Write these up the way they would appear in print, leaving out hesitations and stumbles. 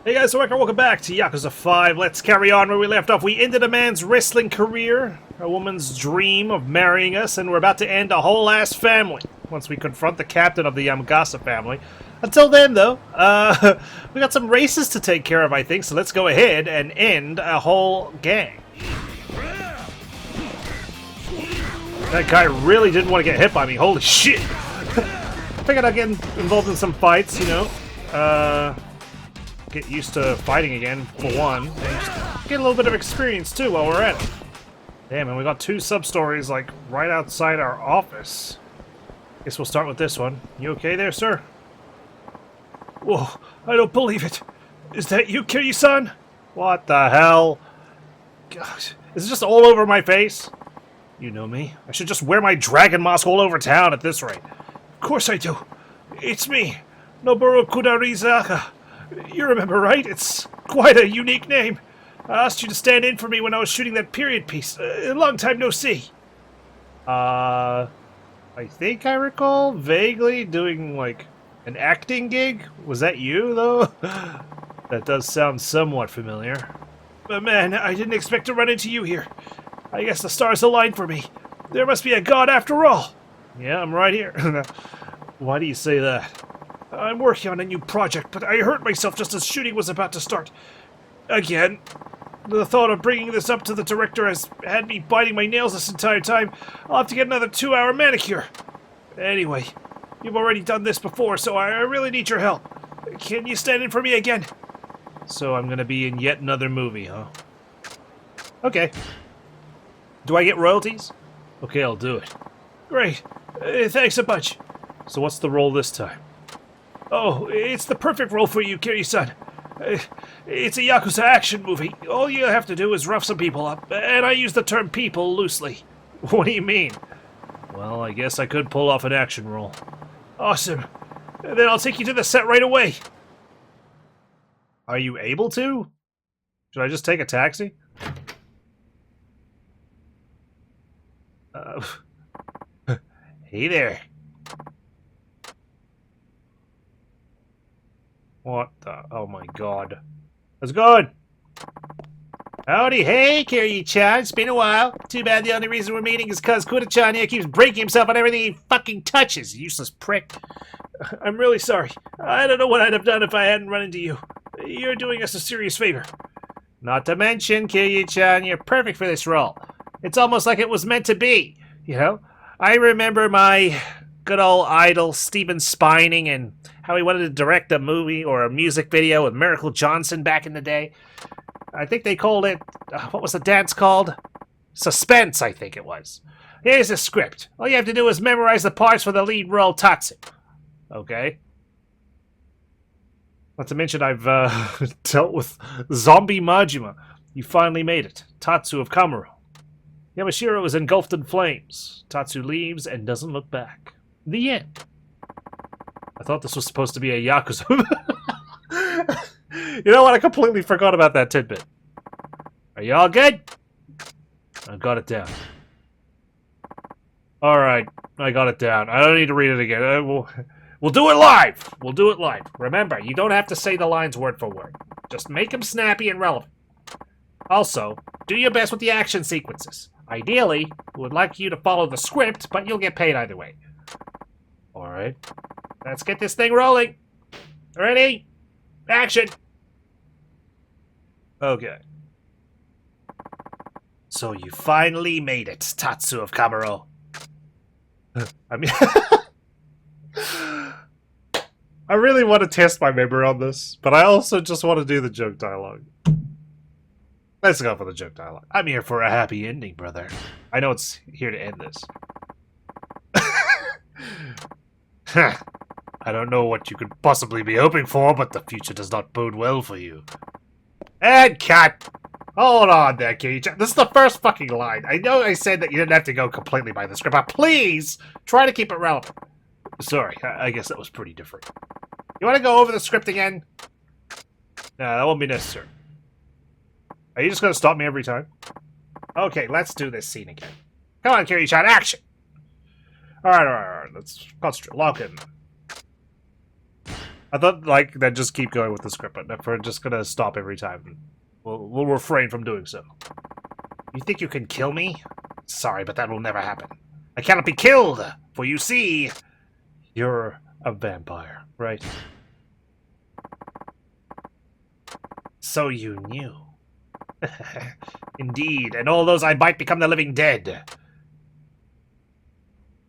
Hey guys, so welcome back to Yakuza 5. Let's carry on where we left off. We ended a man's wrestling career, a woman's dream of marrying us, and we're about to end a whole ass family once we confront the captain of the Yakuza family. Until then, though, we got some races to take care of, I think, so let's go ahead and end a whole gang. That guy really didn't want to get hit by me. Holy shit! Figured I'd get involved in some fights, you know. Get used to fighting again, for one, and just get a little bit of experience too while we're at it. Damn, and we got two sub-stories like right outside our office. Guess we'll start with this one. You okay there, sir? Whoa, I don't believe it. Is that you, Kiryu-san? What the hell? Gosh, is it just all over my face? You know me. I should just wear my dragon mask all over town at this rate. Of course I do. It's me, Noboru Kudarizaka. You remember, right? It's quite a unique name. I asked you to stand in for me when I was shooting that period piece. A long time no see. I think I recall vaguely doing, like, an acting gig. Was that you, though? That does sound somewhat familiar. But man, I didn't expect to run into you here. I guess the stars aligned for me. There must be a god after all. Yeah, I'm right here. Why do you say that? I'm working on a new project, but I hurt myself just as shooting was about to start. Again. The thought of bringing this up to the director has had me biting my nails this entire time. I'll have to get another 2-hour manicure. Anyway, you've already done this before, so I really need your help. Can you stand in for me again? So I'm gonna be in yet another movie, huh? Okay. Do I get royalties? Okay, I'll do it. Great. Thanks a bunch. So what's the role this time? Oh, it's the perfect role for you, Kiryu-san. It's a Yakuza action movie. All you have to do is rough some people up, and I use the term people loosely. What do you mean? Well, I guess I could pull off an action role. Awesome. Then I'll take you to the set right away. Are you able to? Should I just take a taxi? Hey there. What the? Oh my god. How's it going? Howdy, hey, Kiryu-chan. It's been a while. Too bad the only reason we're meeting is because Kuda-chan here keeps breaking himself on everything he fucking touches. Useless prick. I'm really sorry. I don't know what I'd have done if I hadn't run into you. You're doing us a serious favor. Not to mention, Kiryu-chan, you're perfect for this role. It's almost like it was meant to be, you know? I remember my good old idol, Steven Spining, and how he wanted to direct a movie or a music video with Miracle Johnson back in the day. I think they called it, what was the dance called? Suspense, I think it was. Here's the script. All you have to do is memorize the parts for the lead role, Tatsu. Okay. Not to mention I've dealt with Zombie Majima. You finally made it. Tatsu of Kamuro. Yamashiro is engulfed in flames. Tatsu leaves and doesn't look back. The end. I thought this was supposed to be a Yakuza. You know what? I completely forgot about that tidbit. Are you all good? I got it down. Alright, I got it down. I don't need to read it again. We'll do it live! We'll do it live. Remember, you don't have to say the lines word for word. Just make them snappy and relevant. Also, do your best with the action sequences. Ideally, we would like you to follow the script, but you'll get paid either way. Alright. Let's get this thing rolling. Ready? Action! Okay. So you finally made it, Tatsu of Kamuro. I mean... I really want to test my memory on this, but I also just want to do the joke dialogue. Let's go for the joke dialogue. I'm here for a happy ending, brother. I know it's here to end this. I don't know what you could possibly be hoping for, but the future does not bode well for you. And cut! Hold on there, Kiryu. This is the first fucking line. I know I said that you didn't have to go completely by the script, but please try to keep it relevant. Sorry, I guess that was pretty different. You want to go over the script again? No, that won't be necessary. Are you just going to stop me every time? Okay, let's do this scene again. Come on, Kiryu-chan, action! Alright, let's concentrate. Lock in. I thought, like, that just keep going with the script, but we're just gonna stop every time. We'll refrain from doing so. You think you can kill me? Sorry, but that will never happen. I cannot be killed, for you see, you're a vampire, right? So you knew. Indeed, and all those I bite become the living dead.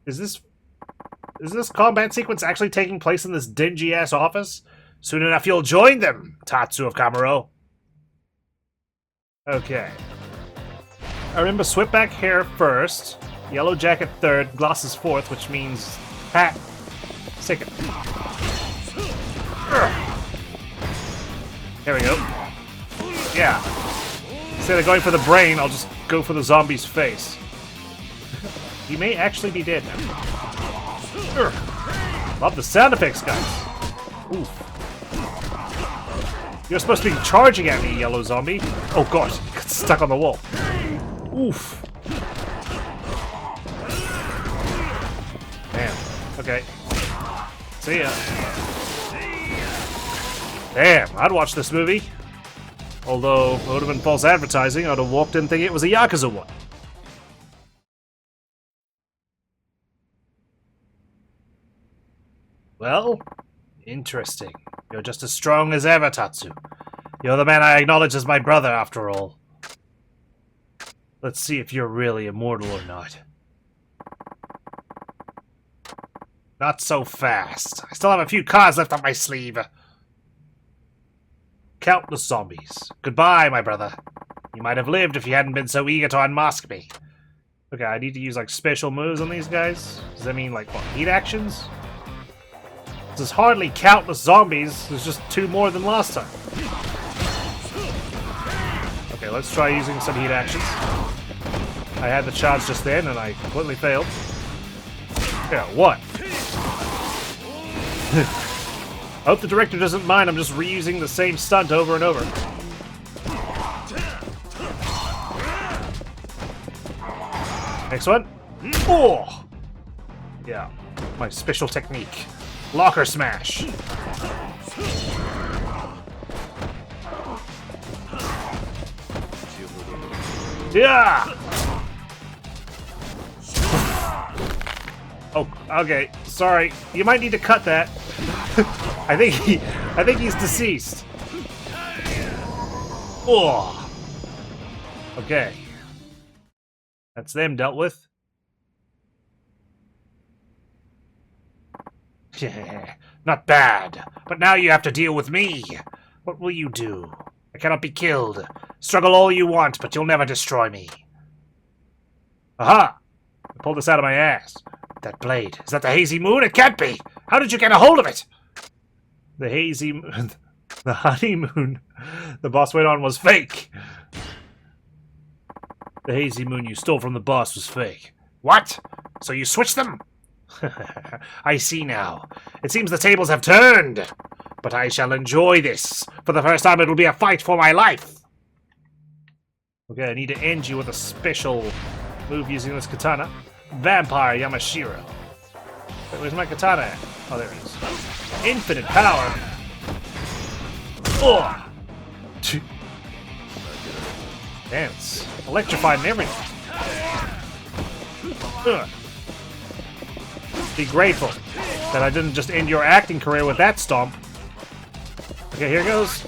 Is this combat sequence actually taking place in this dingy-ass office? Soon enough you'll join them, Tatsu of Kamuro. Okay. I remember Swiftback hair first, Yellow Jacket third, Glasses fourth, which means hat second. There we go. Yeah. Instead of going for the brain, I'll just go for the zombie's face. He may actually be dead now. Love the sound effects, guys. Oof. You're supposed to be charging at me, yellow zombie. Oh god, got stuck on the wall. Oof. Damn. Okay. See ya. Damn, I'd watch this movie. Although, it would have been false advertising, I would have walked in thinking it was a Yakuza one. Well, interesting. You're just as strong as ever, Tatsu. You're the man I acknowledge as my brother, after all. Let's see if you're really immortal or not. Not so fast. I still have a few cards left up my sleeve. Countless zombies. Goodbye, my brother. You might have lived if you hadn't been so eager to unmask me. Okay, I need to use, like, special moves on these guys? Does that mean, like, what, heat actions? This is hardly countless zombies. There's just 2 more than last time. Okay, let's try using some heat actions. I had the chance just then, and I completely failed. Yeah, what? I hope the director doesn't mind. I'm just reusing the same stunt over and over. Next one. Oh! Yeah, my special technique. Locker smash. Yeah! Oh, okay. Sorry. You might need to cut that. I think he's deceased. Oh. Okay. That's them dealt with. Yeah, not bad. But now you have to deal with me. What will you do? I cannot be killed. Struggle all you want, but you'll never destroy me. Aha! I pulled this out of my ass. That blade. Is that the hazy moon? It can't be! How did you get a hold of it? The hazy moon... The honeymoon the boss went on was fake. The hazy moon you stole from the boss was fake. What? So you switched them? I see now. It seems the tables have turned. But I shall enjoy this. For the first time, it will be a fight for my life. Okay, I need to end you with a special move using this katana. Vampire Yamashiro. Wait, where's my katana at? Oh, there it is. Infinite power. Oh! Dance. Electrified and everything. Ugh. Be grateful that I didn't just end your acting career with that stomp. Okay, here goes.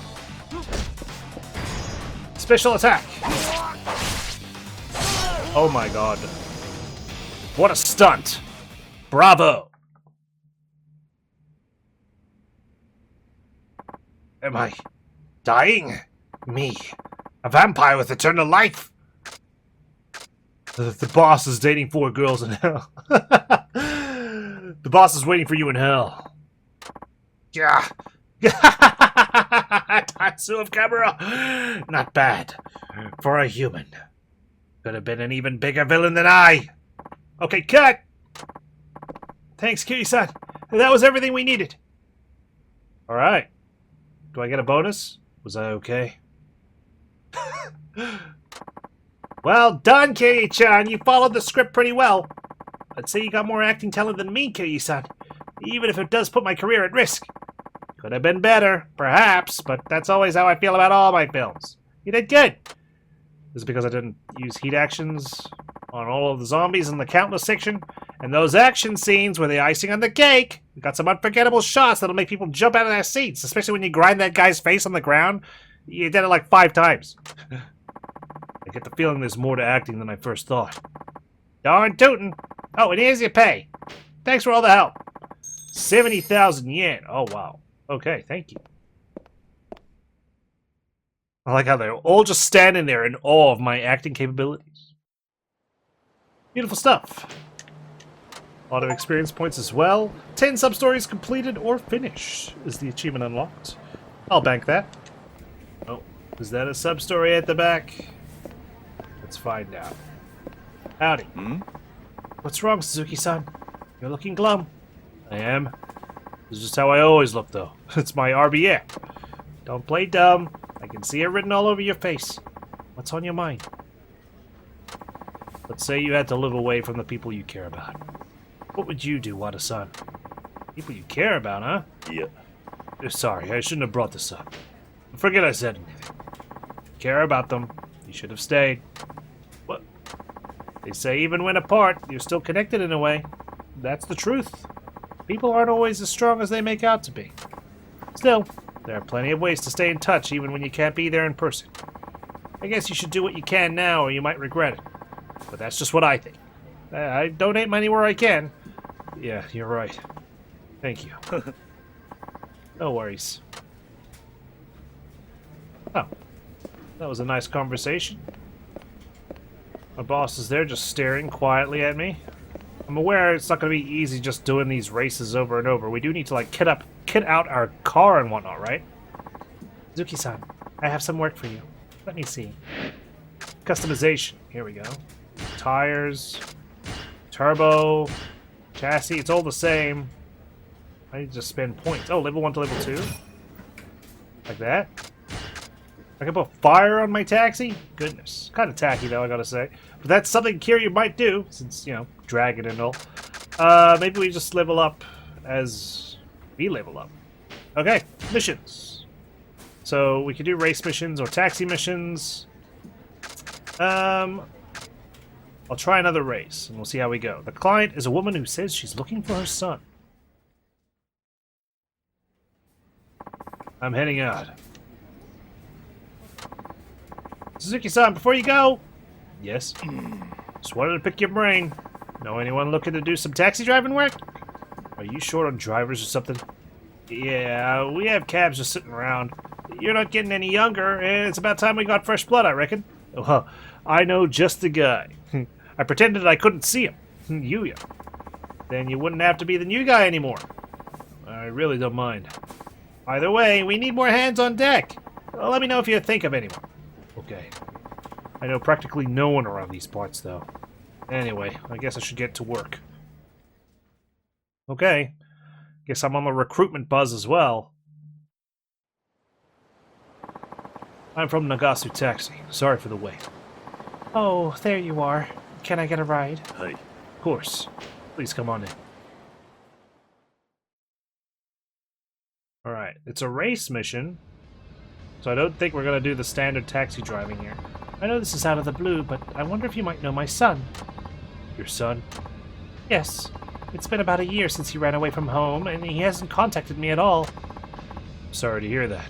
Special attack. Oh my god. What a stunt. Bravo. Am I dying? Me. A vampire with eternal life. The boss is dating 4 girls in hell. The boss is waiting for you in hell. Yeah. Tatsu of Kamuro. Not bad. For a human. Could have been an even bigger villain than I. Okay, cut! Thanks, Kiryu-san. That was everything we needed. Alright. Do I get a bonus? Was I okay? Well done, Kiryu-chan. You followed the script pretty well. I'd say you got more acting talent than me, Kiryu-san. Even if it does put my career at risk. Could have been better, perhaps, but that's always how I feel about all my films. You did good. This is because I didn't use heat actions on all of the zombies in the countless section, and those action scenes were the icing on the cake. You got some unforgettable shots that'll make people jump out of their seats, especially when you grind that guy's face on the ground. You did it like 5 times. I get the feeling there's more to acting than I first thought. Darn tootin'. Oh, and here's your pay. Thanks for all the help. 70,000 yen. Oh, wow. Okay, thank you. I like how they're all just standing there in awe of my acting capabilities. Beautiful stuff. A lot of experience points as well. 10 sub-stories completed or finished is the achievement unlocked. I'll bank that. Oh, is that a sub-story at the back? Let's find out. Howdy. What's wrong, Suzuki-san? You're looking glum. I am. This is just how I always look, though. It's my RBA. Don't play dumb. I can see it written all over your face. What's on your mind? Let's say you had to live away from the people you care about. What would you do, Wada-san? People you care about, huh? Yeah. Sorry, I shouldn't have brought this up. Forget I said anything. Care about them. You should have stayed. What? They say even when apart, you're still connected in a way. That's the truth. People aren't always as strong as they make out to be. Still, there are plenty of ways to stay in touch even when you can't be there in person. I guess you should do what you can now or you might regret it. But that's just what I think. I donate money where I can. Yeah, you're right. Thank you. No worries. Oh. That was a nice conversation. My boss is there just staring quietly at me. I'm aware it's not going to be easy just doing these races over and over. We do need to, like, kit out our car and whatnot, right? Zuki-san, I have some work for you. Let me see. Customization. Here we go. Tires. Turbo. Chassis. It's all the same. I need to spend points. Oh, level 1 to level 2. Like that. I can put fire on my taxi? Goodness. Kind of tacky, though, I gotta say. But that's something Kiryu might do, since, you know, dragon and all. Maybe we just level up as we level up. Okay, missions. So, we can do race missions or taxi missions. I'll try another race, and we'll see how we go. The client is a woman who says she's looking for her son. I'm heading out. Suzuki-san, before you go... Yes? Just wanted to pick your brain. Know anyone looking to do some taxi driving work? Are you short on drivers or something? Yeah, we have cabs just sitting around. You're not getting any younger, and it's about time we got fresh blood, I reckon. Well, I know just the guy. I pretended I couldn't see him. You. Then you wouldn't have to be the new guy anymore. I really don't mind. Either way, we need more hands on deck. Let me know if you think of anyone. Okay. I know practically no one around these parts, though. Anyway, I guess I should get to work. Okay. Guess I'm on the recruitment buzz as well. I'm from Nagasu Taxi. Sorry for the wait. Oh, there you are. Can I get a ride? Hi. Of course. Please come on in. Alright, it's a race mission. So I don't think we're going to do the standard taxi driving here. I know this is out of the blue, but I wonder if you might know my son. Your son? Yes. It's been about a year since he ran away from home, and he hasn't contacted me at all. Sorry to hear that.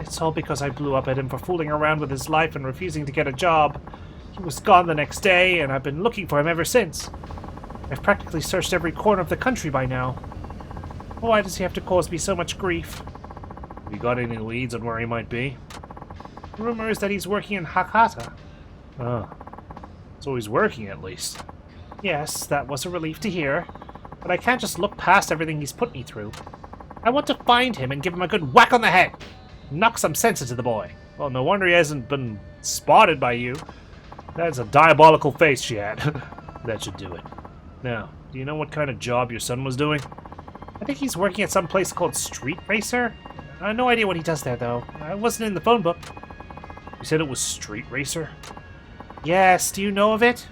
It's all because I blew up at him for fooling around with his life and refusing to get a job. He was gone the next day, and I've been looking for him ever since. I've practically searched every corner of the country by now. Why does he have to cause me so much grief? Have you got any leads on where he might be? The rumor is that he's working in Hakata. Oh. So he's working, at least. Yes, that was a relief to hear. But I can't just look past everything he's put me through. I want to find him and give him a good whack on the head. Knock some sense into the boy. Well, no wonder he hasn't been spotted by you. That's a diabolical face she had. That should do it. Now, do you know what kind of job your son was doing? I think he's working at some place called Street Racer. I have no idea what he does there, though. I wasn't in the phone book. You said it was Street Racer? Yes, do you know of it?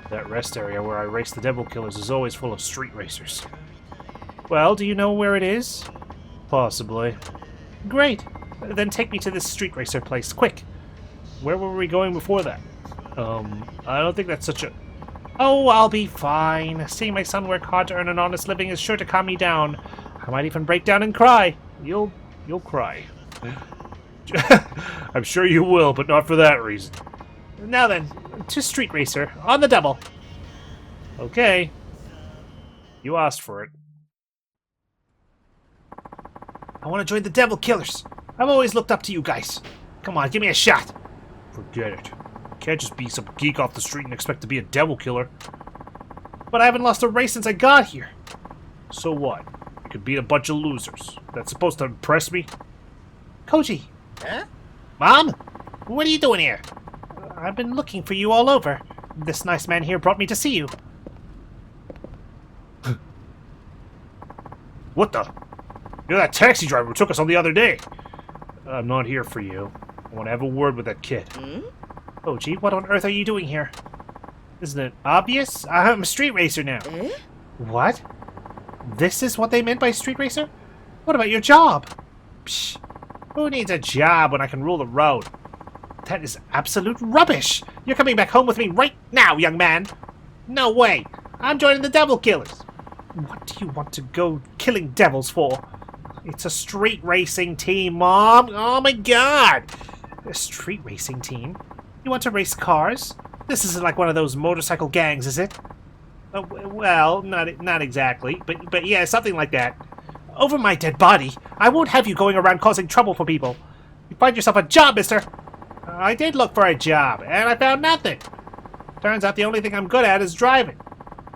That rest area where I race the devil killers is always full of street racers. Well, do you know where it is? Possibly. Great. Then take me to this street racer place, quick. Where were we going before that? I don't think that's such a... Oh, I'll be fine. Seeing my son work hard to earn an honest living is sure to calm me down. I might even break down and cry. You'll cry. I'm sure you will, but not for that reason. Now then, to Street Racer, on the double. Okay. You asked for it. I want to join the Devil Killers. I've always looked up to you guys. Come on, give me a shot. Forget it. Can't just be some geek off the street and expect to be a devil killer. But I haven't lost a race since I got here. So what? You could beat a bunch of losers. That's supposed to impress me? Koji. Huh? Mom? What are you doing here? I've been looking for you all over. This nice man here brought me to see you. What the? You're that taxi driver who took us on the other day. I'm not here for you. I want to have a word with that kid. Koji, what on earth are you doing here? Isn't it obvious? I'm a street racer now. What? This is what they meant by street racer? What about your job? Psh, who needs a job when I can rule the road? That is absolute rubbish! You're coming back home with me right now, young man! No way! I'm joining the Devil Killers! What do you want to go killing devils for? It's a street racing team, Mom! Oh my god! A street racing team? You want to race cars? This isn't like one of those motorcycle gangs, is it? Well, not exactly, but yeah, something like that. Over my dead body, I won't have you going around causing trouble for people. You find yourself a job, mister! I did look for a job, and I found nothing. Turns out the only thing I'm good at is driving.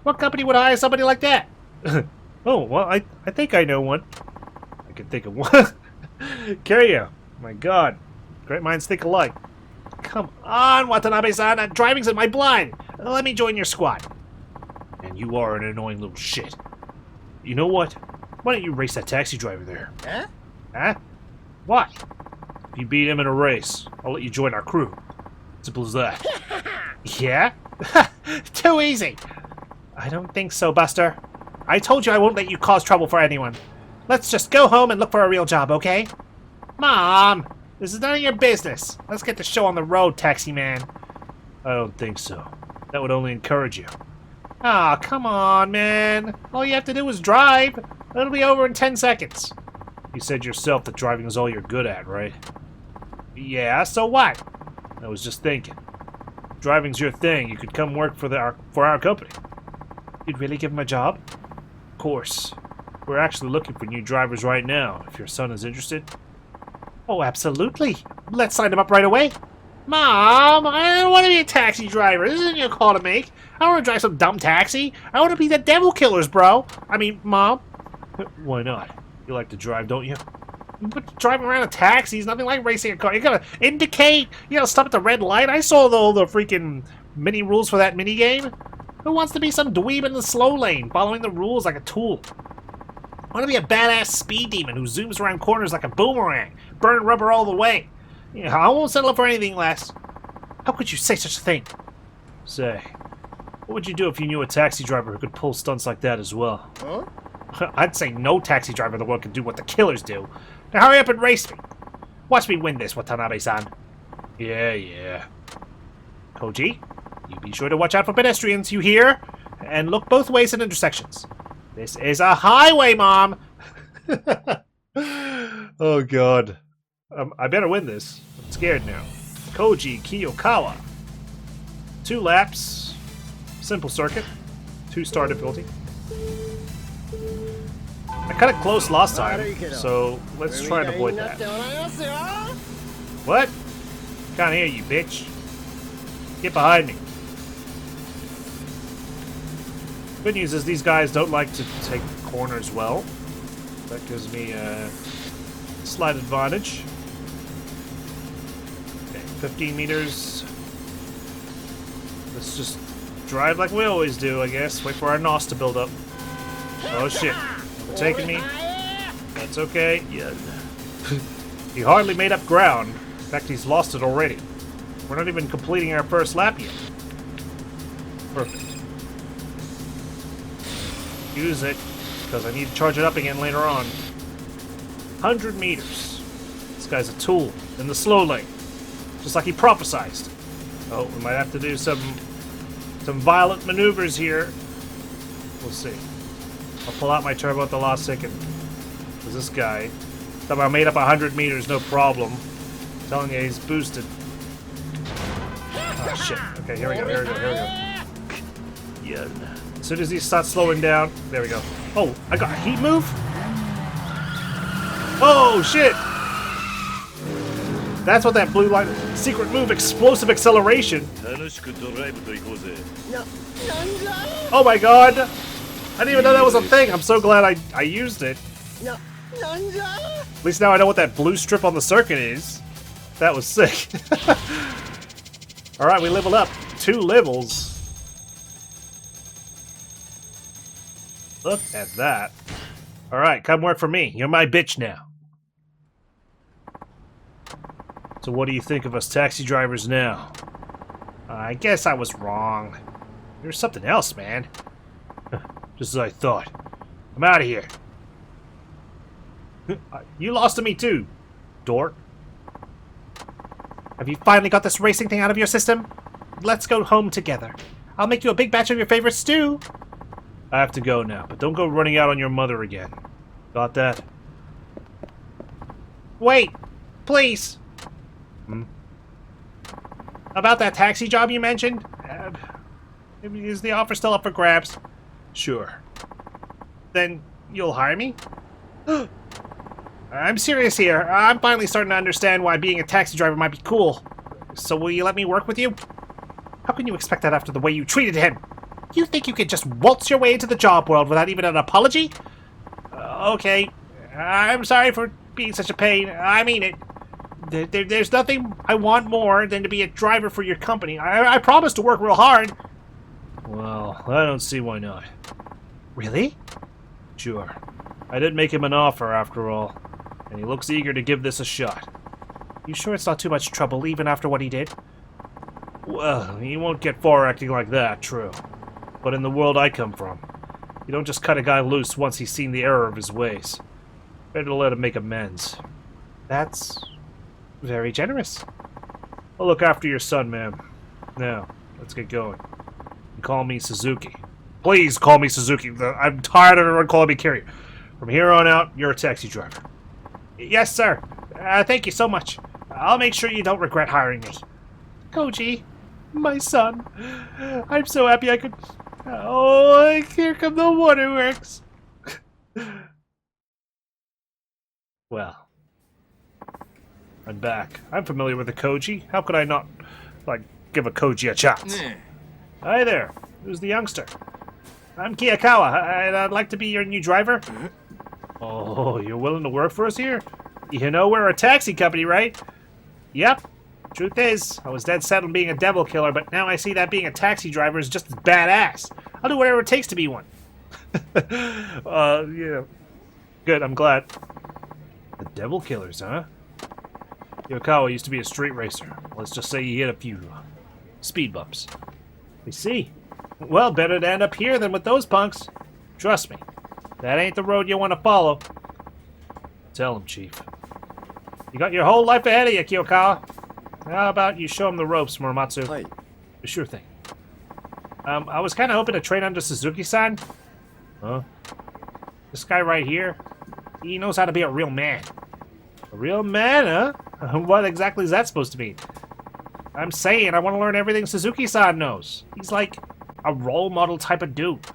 What company would hire somebody like that? Oh, well, I think I know one. I can think of one. Kiryu. My god. Great minds think alike. Come on, Watanabe-san. Driving's in my blood. Let me join your squad. And you are an annoying little shit. You know what? Why don't you race that taxi driver there? Huh? Huh? Why? If you beat him in a race, I'll let you join our crew. Simple as that. Yeah? Too easy. I don't think so, Buster. I told you I won't let you cause trouble for anyone. Let's just go home and look for a real job, okay? Mom! This is none of your business. Let's get the show on the road, taxi man. I don't think so. That would only encourage you. Aw, come on, man. All you have to do is drive. It'll be over in 10 seconds. You said yourself that driving is all you're good at, right? Yeah, so what? I was just thinking. If driving's your thing, you could come work for our company. You'd really give him a job? Of course. We're actually looking for new drivers right now, if your son is interested. Oh, absolutely. Let's sign him up right away. Mom, I don't want to be a taxi driver. This isn't your call to make. I don't want to drive some dumb taxi. I want to be the Devil Killers, bro. I mean, Mom. Why not? You like to drive, don't you? But driving around a taxi is nothing like racing a car. You gotta indicate. You gotta stop at the red light. I saw all the freaking mini rules for that mini game. Who wants to be some dweeb in the slow lane, following the rules like a tool? I want to be a badass speed demon who zooms around corners like a boomerang, burning rubber all the way. You know, I won't settle for anything less. How could you say such a thing? Say, what would you do if you knew a taxi driver who could pull stunts like that as well? Huh? I'd say no taxi driver in the world can do what the killers do. Now hurry up and race me. Watch me win this, Watanabe-san. Yeah. Koji, you be sure to watch out for pedestrians, you hear? And look both ways at intersections. This is a highway, Mom! Oh, God. I better win this. I'm scared now. Koji Kiyokawa. 2 laps. Simple circuit. 2-star difficulty. I cut it close last time, so let's try and avoid that. What? Can't hear you, bitch. Get behind me. Good news is these guys don't like to take corners well. That gives me a slight advantage. Okay, 15 meters. Let's just drive like we always do, I guess. Wait for our NOS to build up. Oh shit. Overtaking me. That's okay. Yeah. He hardly made up ground. In fact, he's lost it already. We're not even completing our first lap yet. Perfect. Use it, because I need to charge it up again later on. 100 meters. This guy's a tool in the slow lane. Just like he prophesied. Oh, we might have to do some violent maneuvers here. We'll see. I'll pull out my turbo at the last second. Because this guy, somehow made up 100 meters, no problem. I'm telling you, he's boosted. Oh, shit. Okay, here we go, here we go, here we go. Yeah. As soon as he starts slowing down, there we go. Oh, I got a heat move? Oh, shit! That's what that blue line... Secret move, explosive acceleration. Oh my god! I didn't even know that was a thing. I'm so glad I used it. At least now I know what that blue strip on the circuit is. That was sick. Alright, we leveled up. 2 levels. Look at that. Alright, come work for me. You're my bitch now. So what do you think of us taxi drivers now? I guess I was wrong. You're something else, man. Just as I thought. I'm out of here. You lost to me too, dork. Have you finally got this racing thing out of your system? Let's go home together. I'll make you a big batch of your favorite stew. I have to go now, but don't go running out on your mother again. Got that? Wait! Please! About that taxi job you mentioned? Is the offer still up for grabs? Sure. Then you'll hire me? I'm serious here. I'm finally starting to understand why being a taxi driver might be cool. So will you let me work with you? How can you expect that after the way you treated him? You think you could just waltz your way into the job world without even an apology? Okay. I'm sorry for being such a pain. I mean it. There's nothing I want more than to be a driver for your company. I promise to work real hard. Well, I don't see why not. Really? Sure. I did make him an offer, after all, and he looks eager to give this a shot. You sure it's not too much trouble, even after what he did? Well, he won't get far acting like that, true. But in the world I come from, you don't just cut a guy loose once he's seen the error of his ways. Better let him make amends. That's very generous. I'll look after your son, ma'am. Now, let's get going. You call me Suzuki. Please call me Suzuki. I'm tired of everyone calling me Kiryu. From here on out, you're a taxi driver. Yes, sir. Thank you so much. I'll make sure you don't regret hiring me. Koji, my son. I'm so happy I could... Oh, here come the waterworks. Well, I'm back. I'm familiar with the Koji. How could I not, like, give a Koji a chance? Hi there. Who's the youngster? I'm Kiyakawa, and I'd like to be your new driver. Oh, you're willing to work for us here? You know we're a taxi company, right? Yep. Truth is, I was dead set on being a devil killer, but now I see that being a taxi driver is just as badass. I'll do whatever it takes to be one. Yeah. Good, I'm glad. The devil killers, huh? Yokawa used to be a street racer. Let's just say he hit a few speed bumps. We see. Well, better to end up here than with those punks. Trust me, that ain't the road you want to follow. Tell him, Chief. You got your whole life ahead of you, Kiyokawa. How about you show him the ropes, Muramatsu? Hi. Sure thing. I was kind of hoping to train under Suzuki-san. Huh? This guy right here, he knows how to be a real man. A real man, huh? What exactly is that supposed to mean? I'm saying I want to learn everything Suzuki-san knows. He's like a role model type of dude.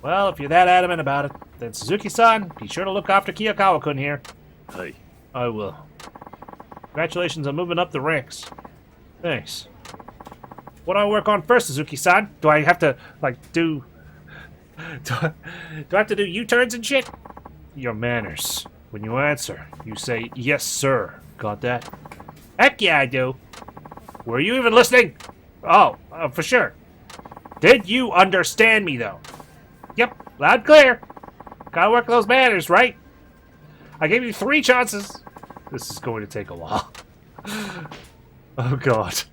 Well, if you're that adamant about it, then Suzuki-san, be sure to look after Kiyokawa-kun here. Hey. I will. Congratulations on moving up the ranks. Thanks. What do I work on first, Suzuki-san? Do I have to, like, do I have to do U-turns and shit? Your manners. When you answer, you say, yes, sir. Got that? Heck yeah, I do. Were you even listening? Oh, for sure. Did you understand me, though? Yep, loud clear. Gotta work those manners, right? I gave you 3 chances. This is going to take a while. Oh, God.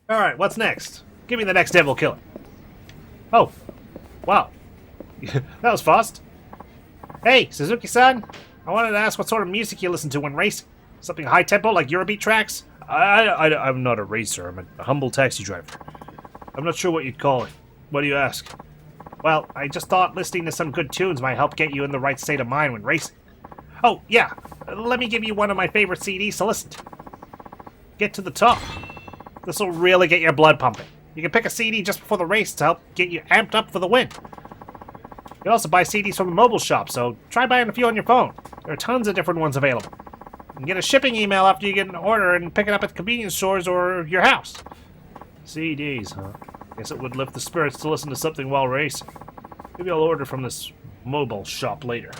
Alright, what's next? Give me the next devil killer. Oh, wow. That was fast. Hey, Suzuki-san. I wanted to ask what sort of music you listen to when racing. Something high-tempo like Eurobeat tracks? I'm not a racer. I'm a humble taxi driver. I'm not sure what you'd call it. What do you ask? Well, I just thought listening to some good tunes might help get you in the right state of mind when racing. Oh, yeah. Let me give you one of my favorite CDs to listen to. Get to the top. This will really get your blood pumping. You can pick a CD just before the race to help get you amped up for the win. You can also buy CDs from the mobile shop, so try buying a few on your phone. There are tons of different ones available. You can get a shipping email after you get an order and pick it up at convenience stores or your house. CDs, huh? Guess it would lift the spirits to listen to something while racing. Maybe I'll order from this mobile shop later,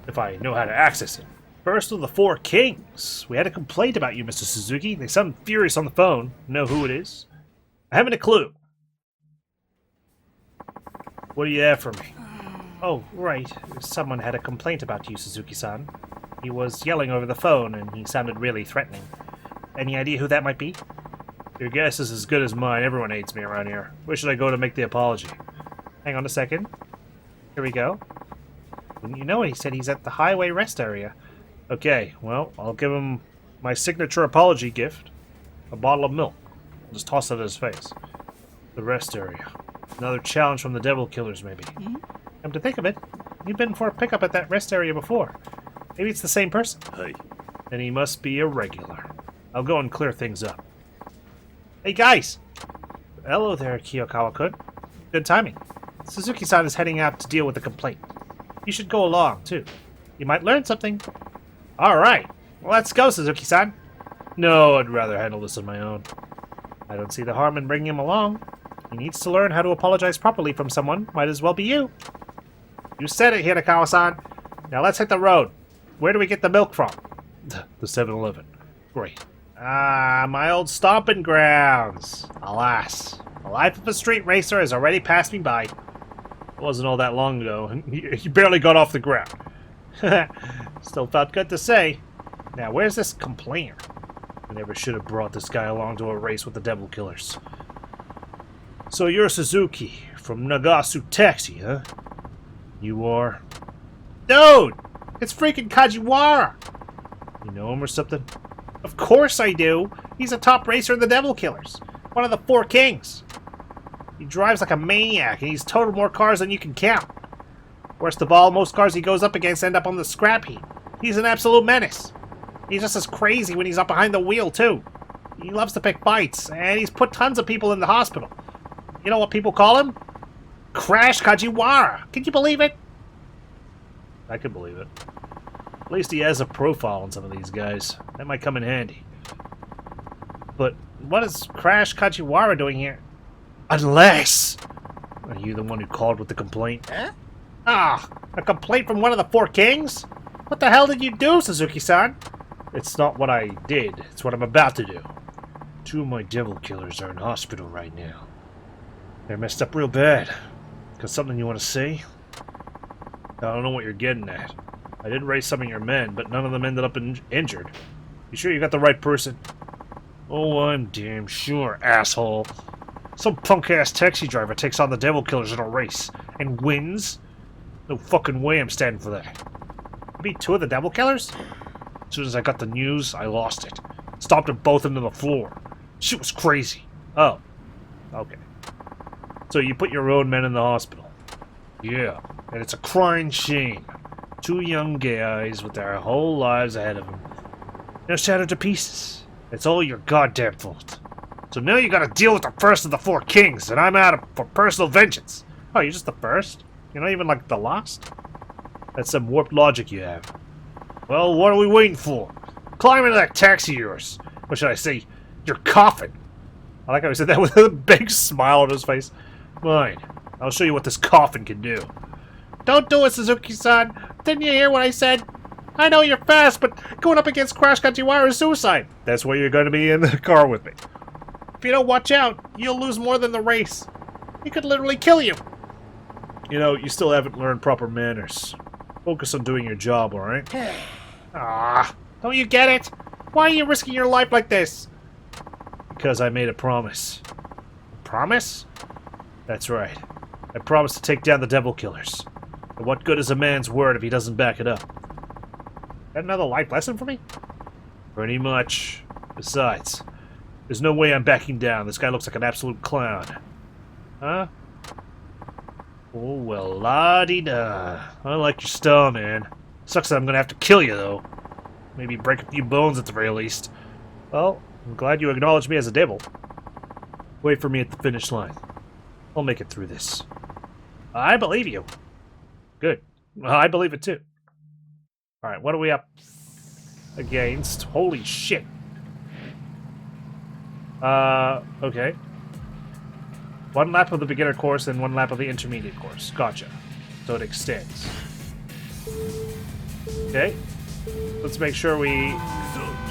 if I know how to access it. First of the four kings. We had a complaint about you, Mr. Suzuki. They sound furious on the phone. Know who it is? I haven't a clue. What do you have for me? Oh, right. Someone had a complaint about you, Suzuki-san. He was yelling over the phone, and he sounded really threatening. Any idea who that might be? Your guess is as good as mine. Everyone hates me around here. Where should I go to make the apology? Hang on a second. Here we go. Wouldn't you know it? He said he's at the highway rest area. Okay, well, I'll give him my signature apology gift. A bottle of milk. I'll just toss it at his face. The rest area. Another challenge from the devil killers, maybe. Come to think of it, you've been for a pickup at that rest area before. Maybe it's the same person. Hey. And he must be a regular. I'll go and clear things up. Hey, guys! Hello there, Kiyokawa-kun. Good timing. Suzuki-san is heading out to deal with the complaint. You should go along, too. You might learn something. Alright. Well, let's go, Suzuki-san. No, I'd rather handle this on my own. I don't see the harm in bringing him along. He needs to learn how to apologize properly from someone. Might as well be you. You said it, Hirakawa-san. Now let's hit the road. Where do we get the milk from? The 7-Eleven. Great. Ah, my old stomping grounds. Alas, the life of a street racer has already passed me by. It wasn't all that long ago, and he barely got off the ground. Still felt good to say. Now, where's this complainer? I never should have brought this guy along to a race with the devil killers. So you're Suzuki, from Nagasu Taxi, huh? You are? Dude! It's freaking Kajiwara! You know him or something? Of course I do! He's a top racer in the devil killers. One of the four kings. He drives like a maniac, and he's totaled more cars than you can count. Worst of all, most cars he goes up against end up on the scrap heap. He's an absolute menace. He's just as crazy when he's up behind the wheel, too. He loves to pick fights, and he's put tons of people in the hospital. You know what people call him? Crash Kajiwara. Can you believe it? I can believe it. At least he has a profile on some of these guys. That might come in handy. But what is Crash Kajiwara doing here? Unless... Are you the one who called with the complaint? Huh? Ah, a complaint from one of the four kings? What the hell did you do, Suzuki-san? It's not what I did. It's what I'm about to do. Two of my devil killers are in hospital right now. They're messed up real bad. Got something you want to say? I don't know what you're getting at. I did raise some of your men, but none of them ended up injured. You sure you got the right person? Oh, I'm damn sure, asshole. Some punk-ass taxi driver takes on the devil killers in a race and wins? No fucking way I'm standing for that. You beat two of the devil killers? As soon as I got the news, I lost it. Stomped them both into the floor. Shit was crazy. Oh. Okay. So you put your own men in the hospital? Yeah. And it's a crying shame. Two young guys with their whole lives ahead of them. They're shattered to pieces. It's all your goddamn fault. So now you gotta deal with the first of the four kings, and I'm out for personal vengeance. Oh, you're just the first? You're not even like the last? That's some warped logic you have. Well, what are we waiting for? Climb into that taxi of yours. What should I say? Your coffin. I like how he said that with a big smile on his face. Fine. I'll show you what this coffin can do. Don't do it, Suzuki-san. Didn't you hear what I said? I know you're fast, but going up against Crash Kajiwara is suicide. That's why you're going to be in the car with me. If you don't watch out, you'll lose more than the race. He could literally kill you. You know, you still haven't learned proper manners. Focus on doing your job, alright? Ah, don't you get it? Why are you risking your life like this? Because I made a promise. Promise? That's right. I promised to take down the devil killers. But what good is a man's word if he doesn't back it up? Got another life lesson for me? Pretty much. Besides, there's no way I'm backing down. This guy looks like an absolute clown. Huh? Oh, well, la-di-da. I like your style, man. Sucks that I'm gonna have to kill you, though. Maybe break a few bones at the very least. Well, I'm glad you acknowledged me as a devil. Wait for me at the finish line. I'll make it through this. I believe you. Good. Well, I believe it too. Alright, what are we up against? Holy shit. Okay. 1 lap of the beginner course and 1 lap of the intermediate course. Gotcha. So it extends. Okay. Let's make sure we...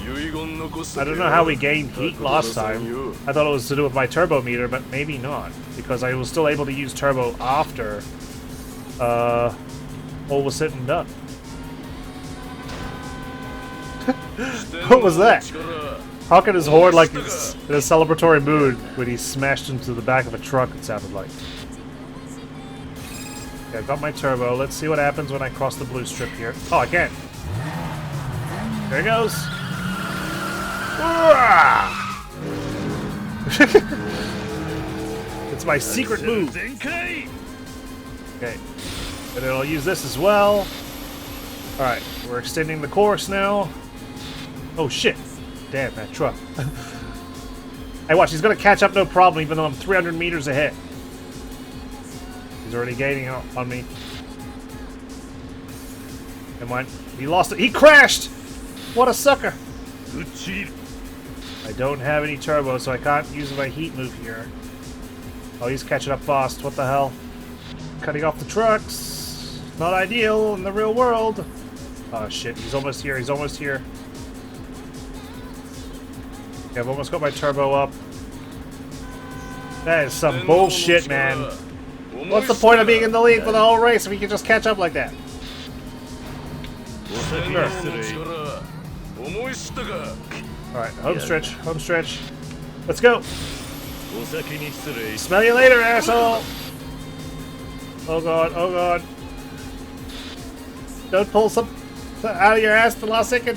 I don't know how we gained heat last time. I thought it was to do with my turbo meter, but maybe not. Because I was still able to use turbo after all was said and done. What was that? Hawking his horn like he's in a celebratory mood when he smashed into the back of a truck, it sounded like. Okay, I've got my turbo. Let's see what happens when I cross the blue strip here. Oh, I can. There he goes. It's my secret move. Okay. And I'll use this as well. Alright, we're extending the course now. Oh shit. Damn, that truck. Hey, watch, he's gonna catch up no problem even though I'm 300 meters ahead. He's already gaining on me. Come on. He lost it. He crashed! What a sucker! I don't have any turbo, so I can't use my heat move here. Oh, he's catching up fast. What the hell? Cutting off the trucks. Not ideal in the real world. Oh shit, he's almost here. He's almost here. Okay, I've almost got my turbo up. That is some bullshit, man. What's the point of being in the lead for the whole race if we can just catch up like that? Sure. Alright, home stretch, home stretch. Let's go. Smell you later, asshole. Oh god, oh god. Don't pull some out of your ass the last second.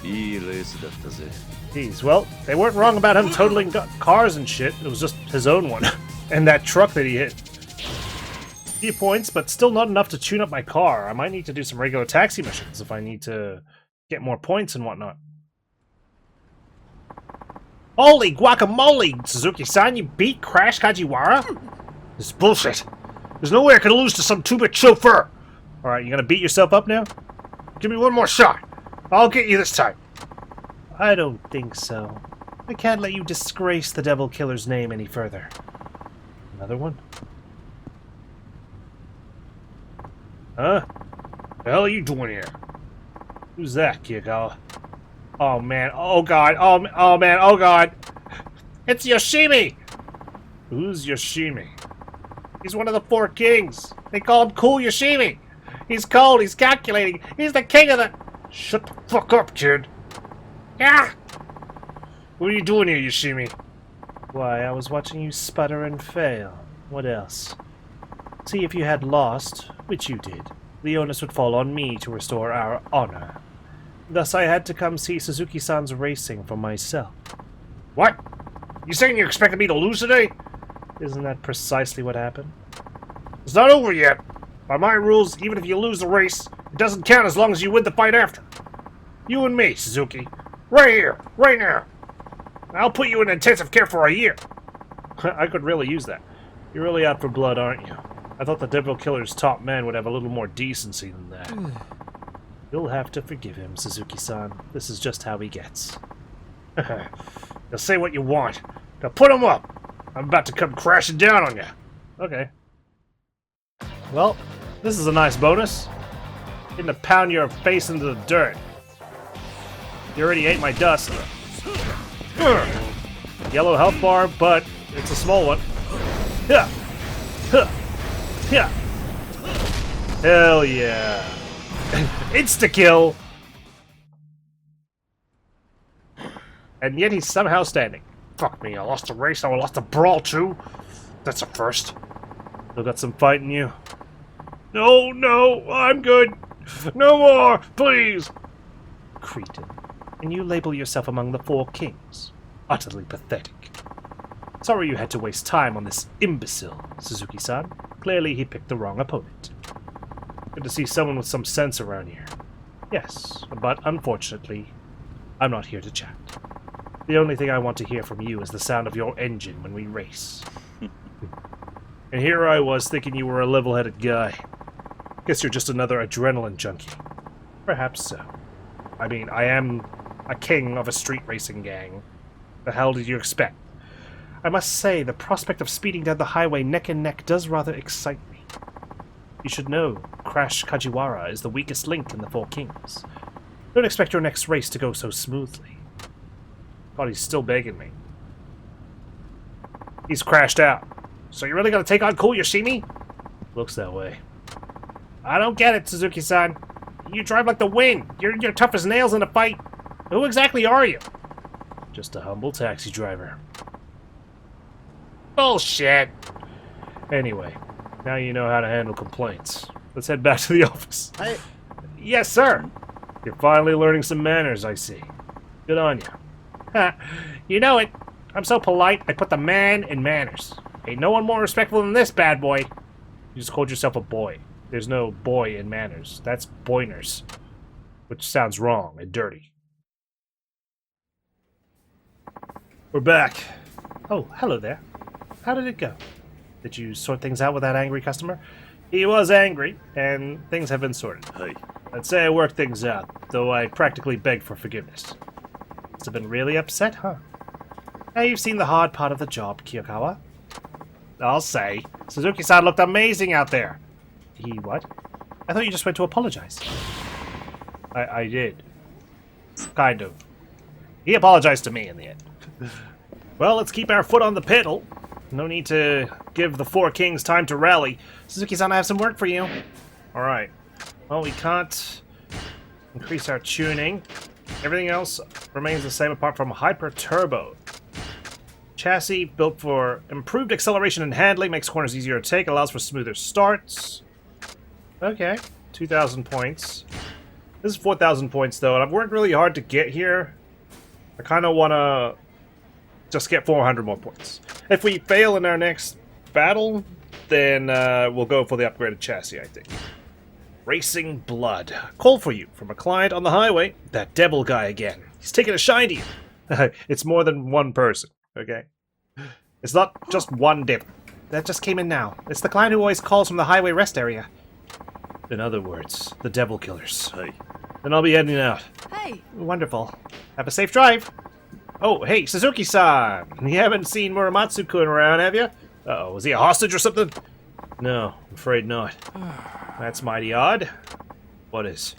Jeez, well, they weren't wrong about him totaling cars and shit. It was just his own one. And that truck that he hit. A few points, but still not enough to tune up my car. I might need to do some regular taxi missions if I need to get more points and whatnot. Holy guacamole, Suzuki-san, you beat Crash Kajiwara? This is bullshit. There's no way I could lose to some two-bit chauffeur. Alright, you gonna beat yourself up now? Give me one more shot. I'll get you this time. I don't think so. I can't let you disgrace the Devil Killer's name any further. Another one? Huh? The hell are you doing here? Who's that, Kyoko? Oh man, oh god, oh man, oh god! It's Yoshimi! Who's Yoshimi? He's one of the 4 kings. They call him Cool Yoshimi. He's cold, he's calculating, he's the king of the... Shut the fuck up, kid. Yeah! What are you doing here, Yoshimi? Why, I was watching you sputter and fail. What else? See, if you had lost, which you did, the onus would fall on me to restore our honor. Thus I had to come see Suzuki-san's racing for myself. What? You saying you expected me to lose today? Isn't that precisely what happened? It's not over yet. By my rules, even if you lose the race, it doesn't count as long as you win the fight after. You and me, Suzuki. Right here, right now. I'll put you in intensive care for a year. I could really use that. You're really out for blood, aren't you? I thought the Devil Killer's top man would have a little more decency than that. You'll have to forgive him, Suzuki-san. This is just how he gets. Now say what you want. Now put him up. I'm about to come crashing down on you. Okay. Well, this is a nice bonus. Getting to pound your face into the dirt. You already ate my dust. Yellow health bar, but it's a small one. Yeah. Yeah. Hell yeah. Insta-kill! And yet he's somehow standing. Fuck me, I lost a race, I lost a brawl too. That's a first. Still got some fight in you? No, no, I'm good. No more, please. Cretin. And you label yourself among the 4 kings. Utterly pathetic. Sorry you had to waste time on this imbecile, Suzuki-san. Clearly he picked the wrong opponent. Good to see someone with some sense around here. Yes, but unfortunately, I'm not here to chat. The only thing I want to hear from you is the sound of your engine when we race. And here I was thinking you were a level-headed guy. Guess you're just another adrenaline junkie. Perhaps so. I mean, I am a king of a street racing gang. The hell did you expect? I must say, the prospect of speeding down the highway neck and neck does rather excite me. You should know, Crash Kajiwara is the weakest link in the 4 kings. Don't expect your next race to go so smoothly. But he's still begging me. He's crashed out. So you're really gonna take on Cool Yoshimi? Looks that way. I don't get it, Suzuki-san. You drive like the wind. You're tough as nails in a fight. Who exactly are you? Just a humble taxi driver. Bullshit! Anyway, now you know how to handle complaints. Let's head back to the office. Yes, sir! You're finally learning some manners, I see. Good on you. Ha! You know it. I'm so polite, I put the man in manners. Ain't no one more respectful than this bad boy. You just called yourself a boy. There's no boy in manners. That's boyners. Which sounds wrong and dirty. We're back. Oh, hello there. How did it go? Did you sort things out with that angry customer? He was angry, and things have been sorted. Hey. I'd say I worked things out, though I practically begged for forgiveness. Must have been really upset, huh? Now you've seen the hard part of the job, Kiyokawa. I'll say. Suzuki-san looked amazing out there. He what? I thought you just went to apologize. I did. Kind of. He apologized to me in the end. Well, let's keep our foot on the pedal. No need to give the 4 kings time to rally. Suzuki-san, I have some work for you. Alright. Well, we can't increase our tuning. Everything else remains the same apart from Hyper Turbo. Chassis built for improved acceleration and handling, makes corners easier to take, allows for smoother starts. Okay, 2,000 points. This is 4,000 points though, and I've worked really hard to get here. I kind of want to just get 400 more points. If we fail in our next battle, then we'll go for the upgraded chassis, I think. Racing Blood. Call for you from a client on the highway. That devil guy again. He's taking a shine to you. It's more than one person, okay? It's not just one devil. That just came in now. It's the client who always calls from the highway rest area. In other words, the devil killers. Hey. Then I'll be heading out. Hey. Wonderful. Have a safe drive. Oh, hey, Suzuki-san. You haven't seen Muramatsu-kun around, have you? Uh-oh, was he a hostage or something? No, I'm afraid not. That's mighty odd. What is?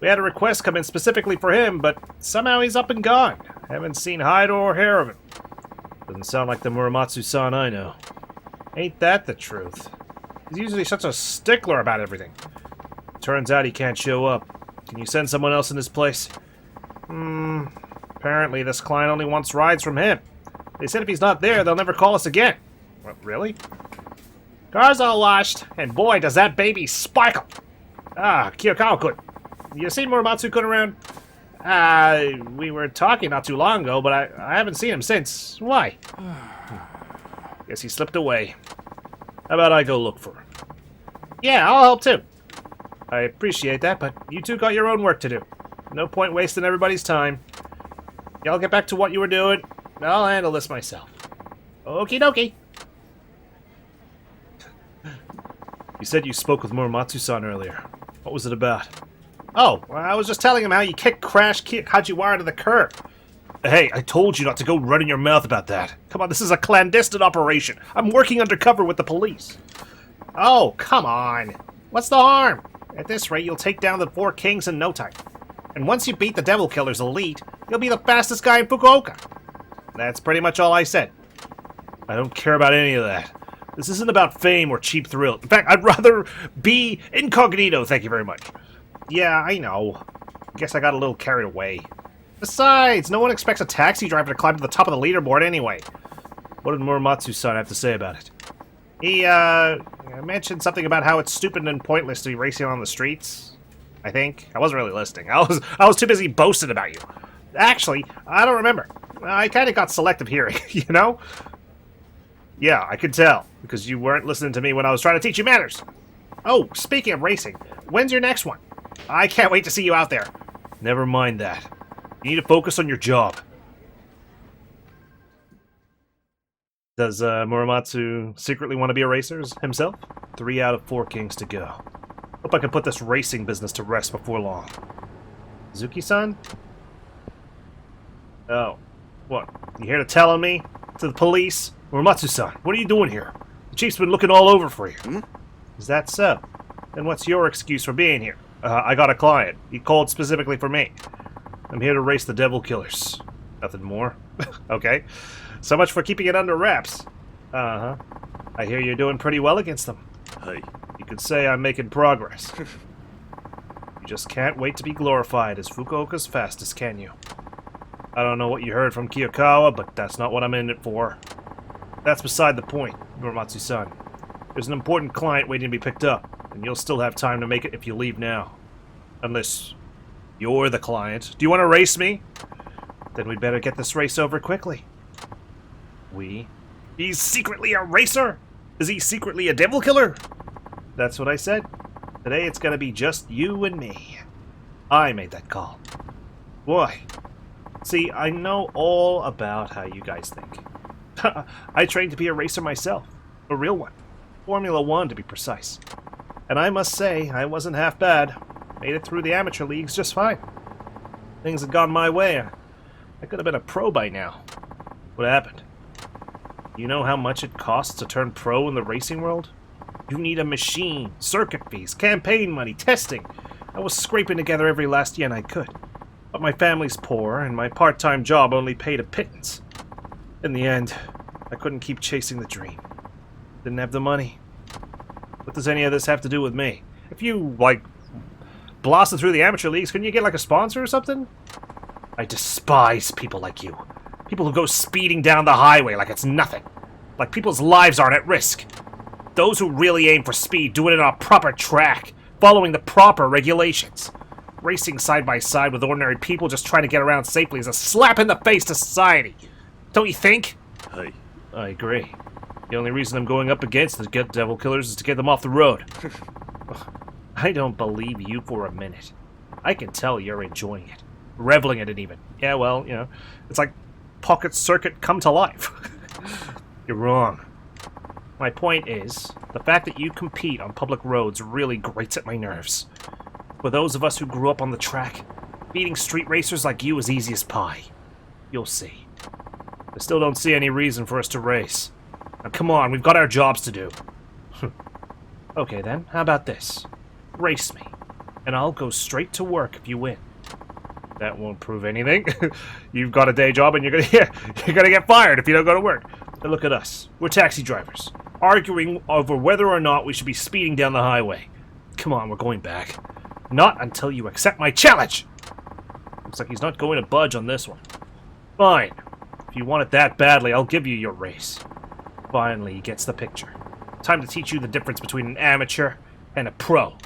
We had a request come in specifically for him, but somehow he's up and gone. Haven't seen hide or hair of him. Doesn't sound like the Muramatsu-san I know. Ain't that the truth? He's usually such a stickler about everything. Turns out he can't show up. Can you send someone else in his place? Apparently this client only wants rides from him. They said if he's not there, they'll never call us again. What, really? Car's all washed, and boy, does that baby sparkle! Ah, Kiyokawa-kun. You seen Muramatsu-kun around? We were talking not too long ago, but I haven't seen him since. Why? Guess he slipped away. How about I go look for him? Yeah, I'll help too. I appreciate that, but you two got your own work to do. No point wasting everybody's time. Y'all get back to what you were doing. I'll handle this myself. Okie dokie. You said you spoke with Muramatsu-san earlier. What was it about? Oh, I was just telling him how you kicked Crash Kajiwara to the curb. Hey, I told you not to go running your mouth about that. Come on, this is a clandestine operation. I'm working undercover with the police. Oh, come on. What's the harm? At this rate, you'll take down the 4 kings in no time. And once you beat the Devil Killer's elite, you'll be the fastest guy in Fukuoka. That's pretty much all I said. I don't care about any of that. This isn't about fame or cheap thrill. In fact, I'd rather be incognito, thank you very much. Yeah, I know. Guess I got a little carried away. Besides, no one expects a taxi driver to climb to the top of the leaderboard anyway. What did Muramatsu-san have to say about it? He mentioned something about how it's stupid and pointless to be racing on the streets. I think. I wasn't really listening. I was too busy boasting about you. Actually, I don't remember. I kind of got selective hearing, you know? Yeah, I could tell, because you weren't listening to me when I was trying to teach you manners. Oh, speaking of racing, when's your next one? I can't wait to see you out there. Never mind that. You need to focus on your job. Does Muramatsu secretly want to be a racer himself? 3 out of 4 kings to go. Hope I can put this racing business to rest before long. Zuki-san? Oh. What? You here to tell on me? To the police? Muramatsu-san, what are you doing here? The chief's been looking all over for you. Is that so? Then what's your excuse for being here? I got a client. He called specifically for me. I'm here to race the devil killers. Nothing more. Okay. So much for keeping it under wraps. Uh-huh. I hear you're doing pretty well against them. Hey. You could say I'm making progress. You just can't wait to be glorified as Fukuoka's fastest, can you? I don't know what you heard from Kiyokawa, but that's not what I'm in it for. That's beside the point, Muramatsu-san. There's an important client waiting to be picked up, and you'll still have time to make it if you leave now. Unless you're the client. Do you want to race me? Then we'd better get this race over quickly. We? He's secretly a racer? Is he secretly a devil killer? That's what I said. Today it's gonna be just you and me. I made that call. Why? See, I know all about how you guys think. I trained to be a racer myself. A real one. Formula 1 to be precise. And I must say, I wasn't half bad. Made it through the amateur leagues just fine. Things had gone my way. I could have been a pro by now. What happened? You know how much it costs to turn pro in the racing world? You need a machine, circuit fees, campaign money, testing. I was scraping together every last yen I could. But my family's poor, and my part-time job only paid a pittance. In the end, I couldn't keep chasing the dream. Didn't have the money. What does any of this have to do with me? If you, like, blasted through the amateur leagues, couldn't you get, like, a sponsor or something? I despise people like you. People who go speeding down the highway like it's nothing. Like people's lives aren't at risk. Those who really aim for speed do it on a proper track, following the proper regulations. Racing side by side with ordinary people just trying to get around safely is a slap in the face to society. Don't you think? Hey. I agree. The only reason I'm going up against the devil killers is to get them off the road. I don't believe you for a minute. I can tell you're enjoying it. Reveling in it even. Yeah, well, you know, it's like Pocket Circuit come to life. You're wrong. My point is, the fact that you compete on public roads really grates at my nerves. For those of us who grew up on the track, beating street racers like you is easy as pie. You'll see. I still don't see any reason for us to race. Now come on, we've got our jobs to do. Okay then, how about this? Race me, and I'll go straight to work if you win. That won't prove anything. You've got a day job and you're gonna get fired if you don't go to work. But look at us. We're taxi drivers, arguing over whether or not we should be speeding down the highway. Come on, we're going back. Not until you accept my challenge! Looks like he's not going to budge on this one. Fine. If you want it that badly, I'll give you your race. Finally, he gets the picture. Time to teach you the difference between an amateur and a pro.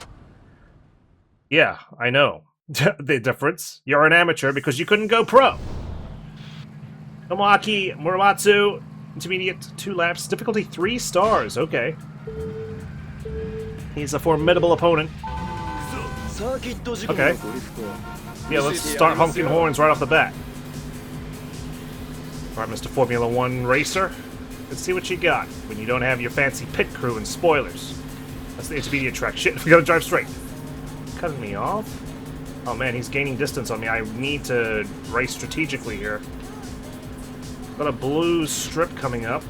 Yeah, I know. The difference. You're an amateur because you couldn't go pro. Tomoaki Muramatsu, intermediate 2 laps, difficulty 3 stars. Okay. He's a formidable opponent. Okay. Yeah, let's start honking horns right off the bat. Alright, Mr. Formula 1 racer. Let's see what you got when you don't have your fancy pit crew and spoilers. That's the intermediate track. Shit, we gotta drive straight. Cutting me off? Oh man, he's gaining distance on me. I need to race strategically here. Got a blue strip coming up.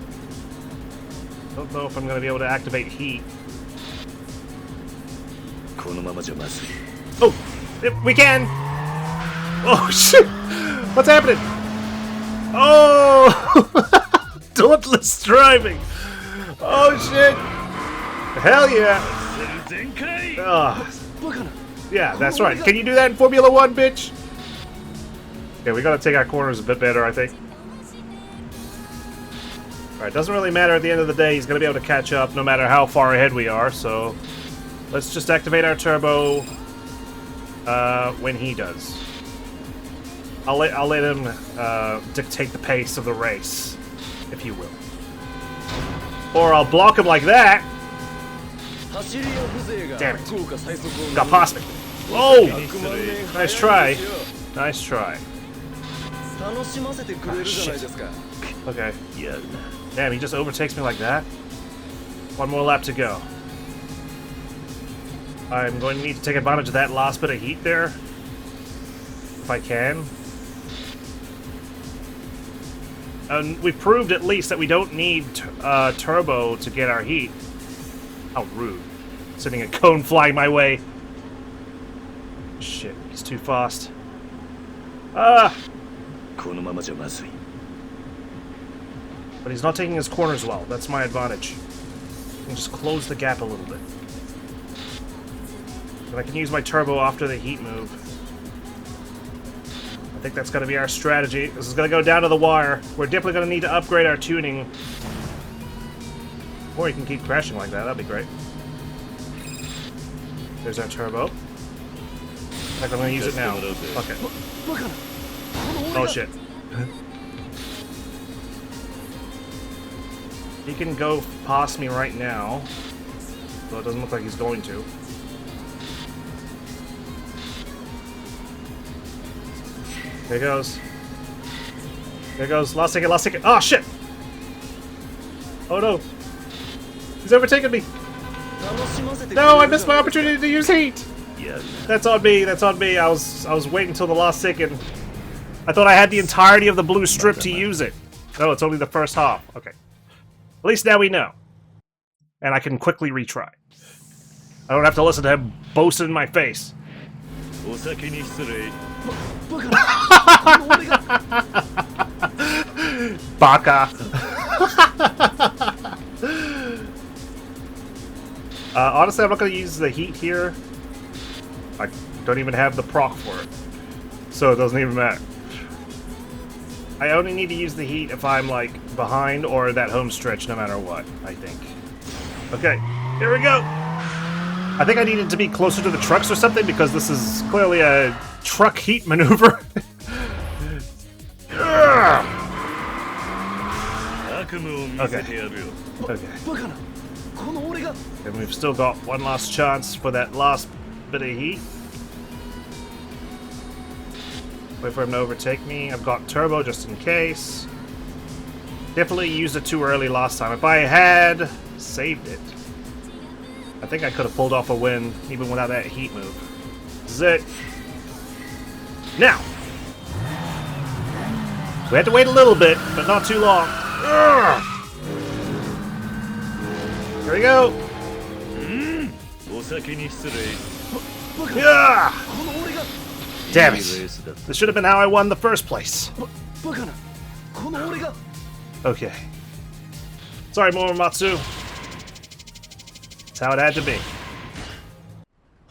Don't know if I'm going to be able to activate heat. Oh! We can! Oh shit! What's happening? Oh! Dauntless driving! Oh shit! Hell yeah! Oh. Yeah, that's right. Can you do that in Formula 1, bitch? Yeah, we gotta take our corners a bit better, I think. Alright, doesn't really matter at the end of the day. He's going to be able to catch up no matter how far ahead we are, so let's just activate our turbo when he does. I'll let him dictate the pace of the race, if you will. Or I'll block him like that. Damn it. Got past me. Whoa! Nice try. Nice try. Ah, shit. Okay. Damn, he just overtakes me like that? One more lap to go. I'm going to need to take advantage of that last bit of heat there. If I can. And we proved at least that we don't need turbo to get our heat. How rude. Sending a cone flying my way. Shit, he's too fast. Ah! But he's not taking his corners well. That's my advantage. I can just close the gap a little bit. And I can use my turbo after the heat move. I think that's going to be our strategy. This is going to go down to the wire. We're definitely going to need to upgrade our tuning. Or you can keep crashing like that. That'd be great. There's our turbo. In fact, I'm going to use it now. Okay. Oh, shit. He can go past me right now. Though it doesn't look like he's going to. There goes. There goes. Last second, last second. Oh, shit! Oh, no. He's overtaken me. No, I missed my opportunity to use heat. Yeah, that's on me. That's on me. I was waiting until the last second. I thought I had the entirety of the blue strip to use it. No, it's only the first half. Okay. At least now we know. And I can quickly retry. I don't have to listen to him boasting in my face. Baka. Honestly, I'm not going to use the heat here. I don't even have the proc for it. So it doesn't even matter. I only need to use the heat if I'm, like, behind or that home stretch no matter what, I think. Okay, here we go! I think I needed to be closer to the trucks or something because this is clearly a truck heat maneuver. Okay. Okay. And we've still got one last chance for that last bit of heat. Wait for him to overtake me. I've got turbo just in case. Definitely used it too early last time. If I had saved it, I think I could have pulled off a win even without that heat move. This is it. Now! We had to wait a little bit, but not too long. Here we go! Yeah! Damn it! This should have been how I won the first place. Okay. Sorry, Moromatsu. That's how it had to be.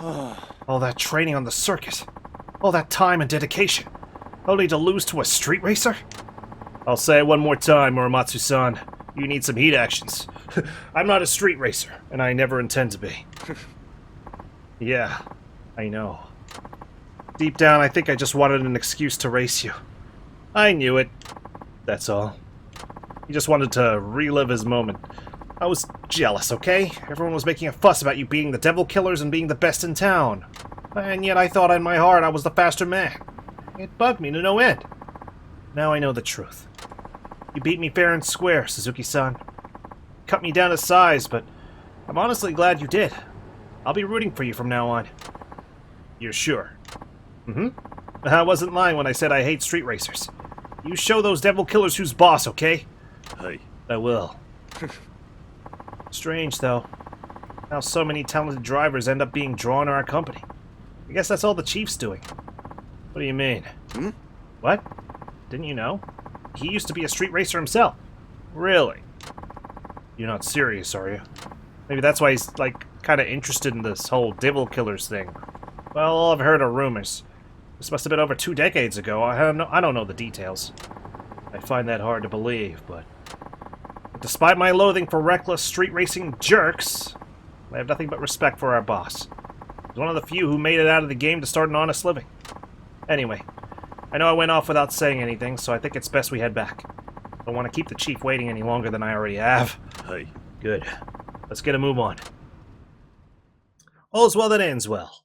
All that training on the circuit. All that time and dedication. Only to lose to a street racer? I'll say it one more time, Moromatsu-san. You need some heat actions. I'm not a street racer, and I never intend to be. Yeah, I know. Deep down, I think I just wanted an excuse to race you. I knew it. That's all. He just wanted to relive his moment. I was jealous, okay? Everyone was making a fuss about you being the devil killers and being the best in town. And yet I thought in my heart I was the faster man. It bugged me to no end. Now I know the truth. You beat me fair and square, Suzuki-san. Cut me down to size, but I'm honestly glad you did. I'll be rooting for you from now on. You're sure? Mm-hmm. I wasn't lying when I said I hate street racers. You show those devil killers who's boss, okay? Hey. I will. Strange, though. How so many talented drivers end up being drawn to our company. I guess that's all the chief's doing. What do you mean? Hmm? What? Didn't you know? He used to be a street racer himself. Really? You're not serious, are you? Maybe that's why he's, like, kind of interested in this whole devil killers thing. Well, all I've heard are rumors. This must have been over 2 decades ago. I don't know the details. I find that hard to believe, but it despite my loathing for reckless street racing jerks, I have nothing but respect for our boss. He's one of the few who made it out of the game to start an honest living. Anyway, I know I went off without saying anything, so I think it's best we head back. I don't want to keep the chief waiting any longer than I already have. Hey. Good. Let's get a move on. All's well that ends well.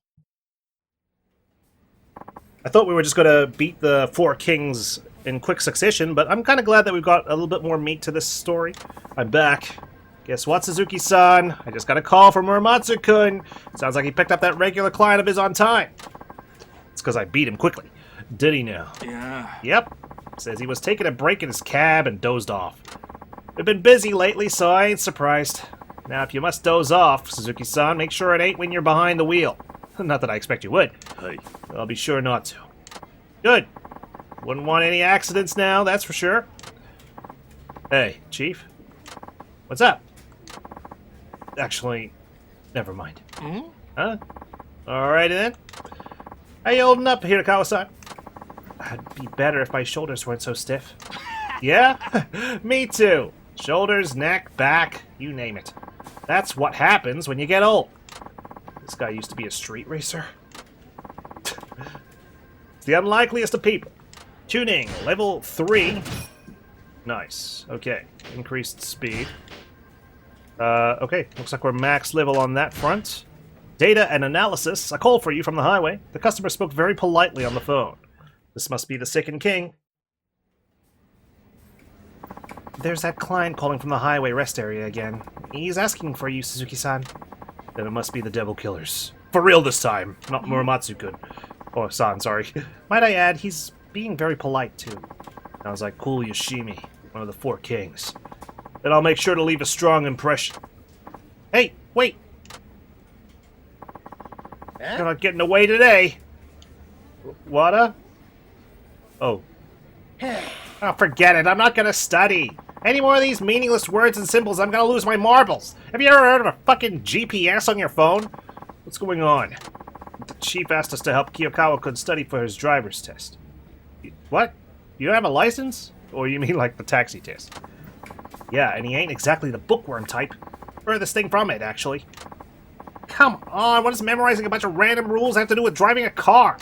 I thought we were just going to beat the 4 kings in quick succession, but I'm kind of glad that we've got a little bit more meat to this story. I'm back. Guess what, Suzuki-san? I just got a call from Muramatsu-kun. Sounds like he picked up that regular client of his on time. It's because I beat him quickly. Did he now? Yeah. Yep. Says he was taking a break in his cab and dozed off. We've been busy lately, so I ain't surprised. Now, if you must doze off, Suzuki-san, make sure it ain't when you're behind the wheel. Not that I expect you would. Hey. I'll be sure not to. Good. Wouldn't want any accidents now, that's for sure. Hey, Chief. What's up? Actually, never mind. Hmm? Huh? Alrighty then. How you holding up, Hirakawa-san? It'd be better if my shoulders weren't so stiff. Yeah? Me too. Shoulders, neck, back, you name it. That's what happens when you get old. This guy used to be a street racer. It's the unlikeliest of people. Tuning, level 3. Nice. Okay. Increased speed. Okay. Looks like we're max level on that front. Data and analysis. A call for you from the highway. The customer spoke very politely on the phone. This must be the second king. There's that client calling from the highway rest area again. He's asking for you, Suzuki-san. Then it must be the devil killers. For real this time, not Muramatsu-kun. Oh, san, sorry. Might I add, he's being very polite, too. Sounds like cool Yoshimi, one of the 4 kings. Then I'll make sure to leave a strong impression. Hey, wait! Huh? You're not getting away today! Wada? Oh. Oh, forget it. I'm not gonna study. Any more of these meaningless words and symbols, I'm gonna lose my marbles. Have you ever heard of a fucking GPS on your phone? What's going on? The chief asked us to help Kiyokawa-kun study for his driver's test. What? You don't have a license? Or you mean like the taxi test? Yeah, and he ain't exactly the bookworm type. Furthest thing from it, actually. Come on, what does memorizing a bunch of random rules have to do with driving a car?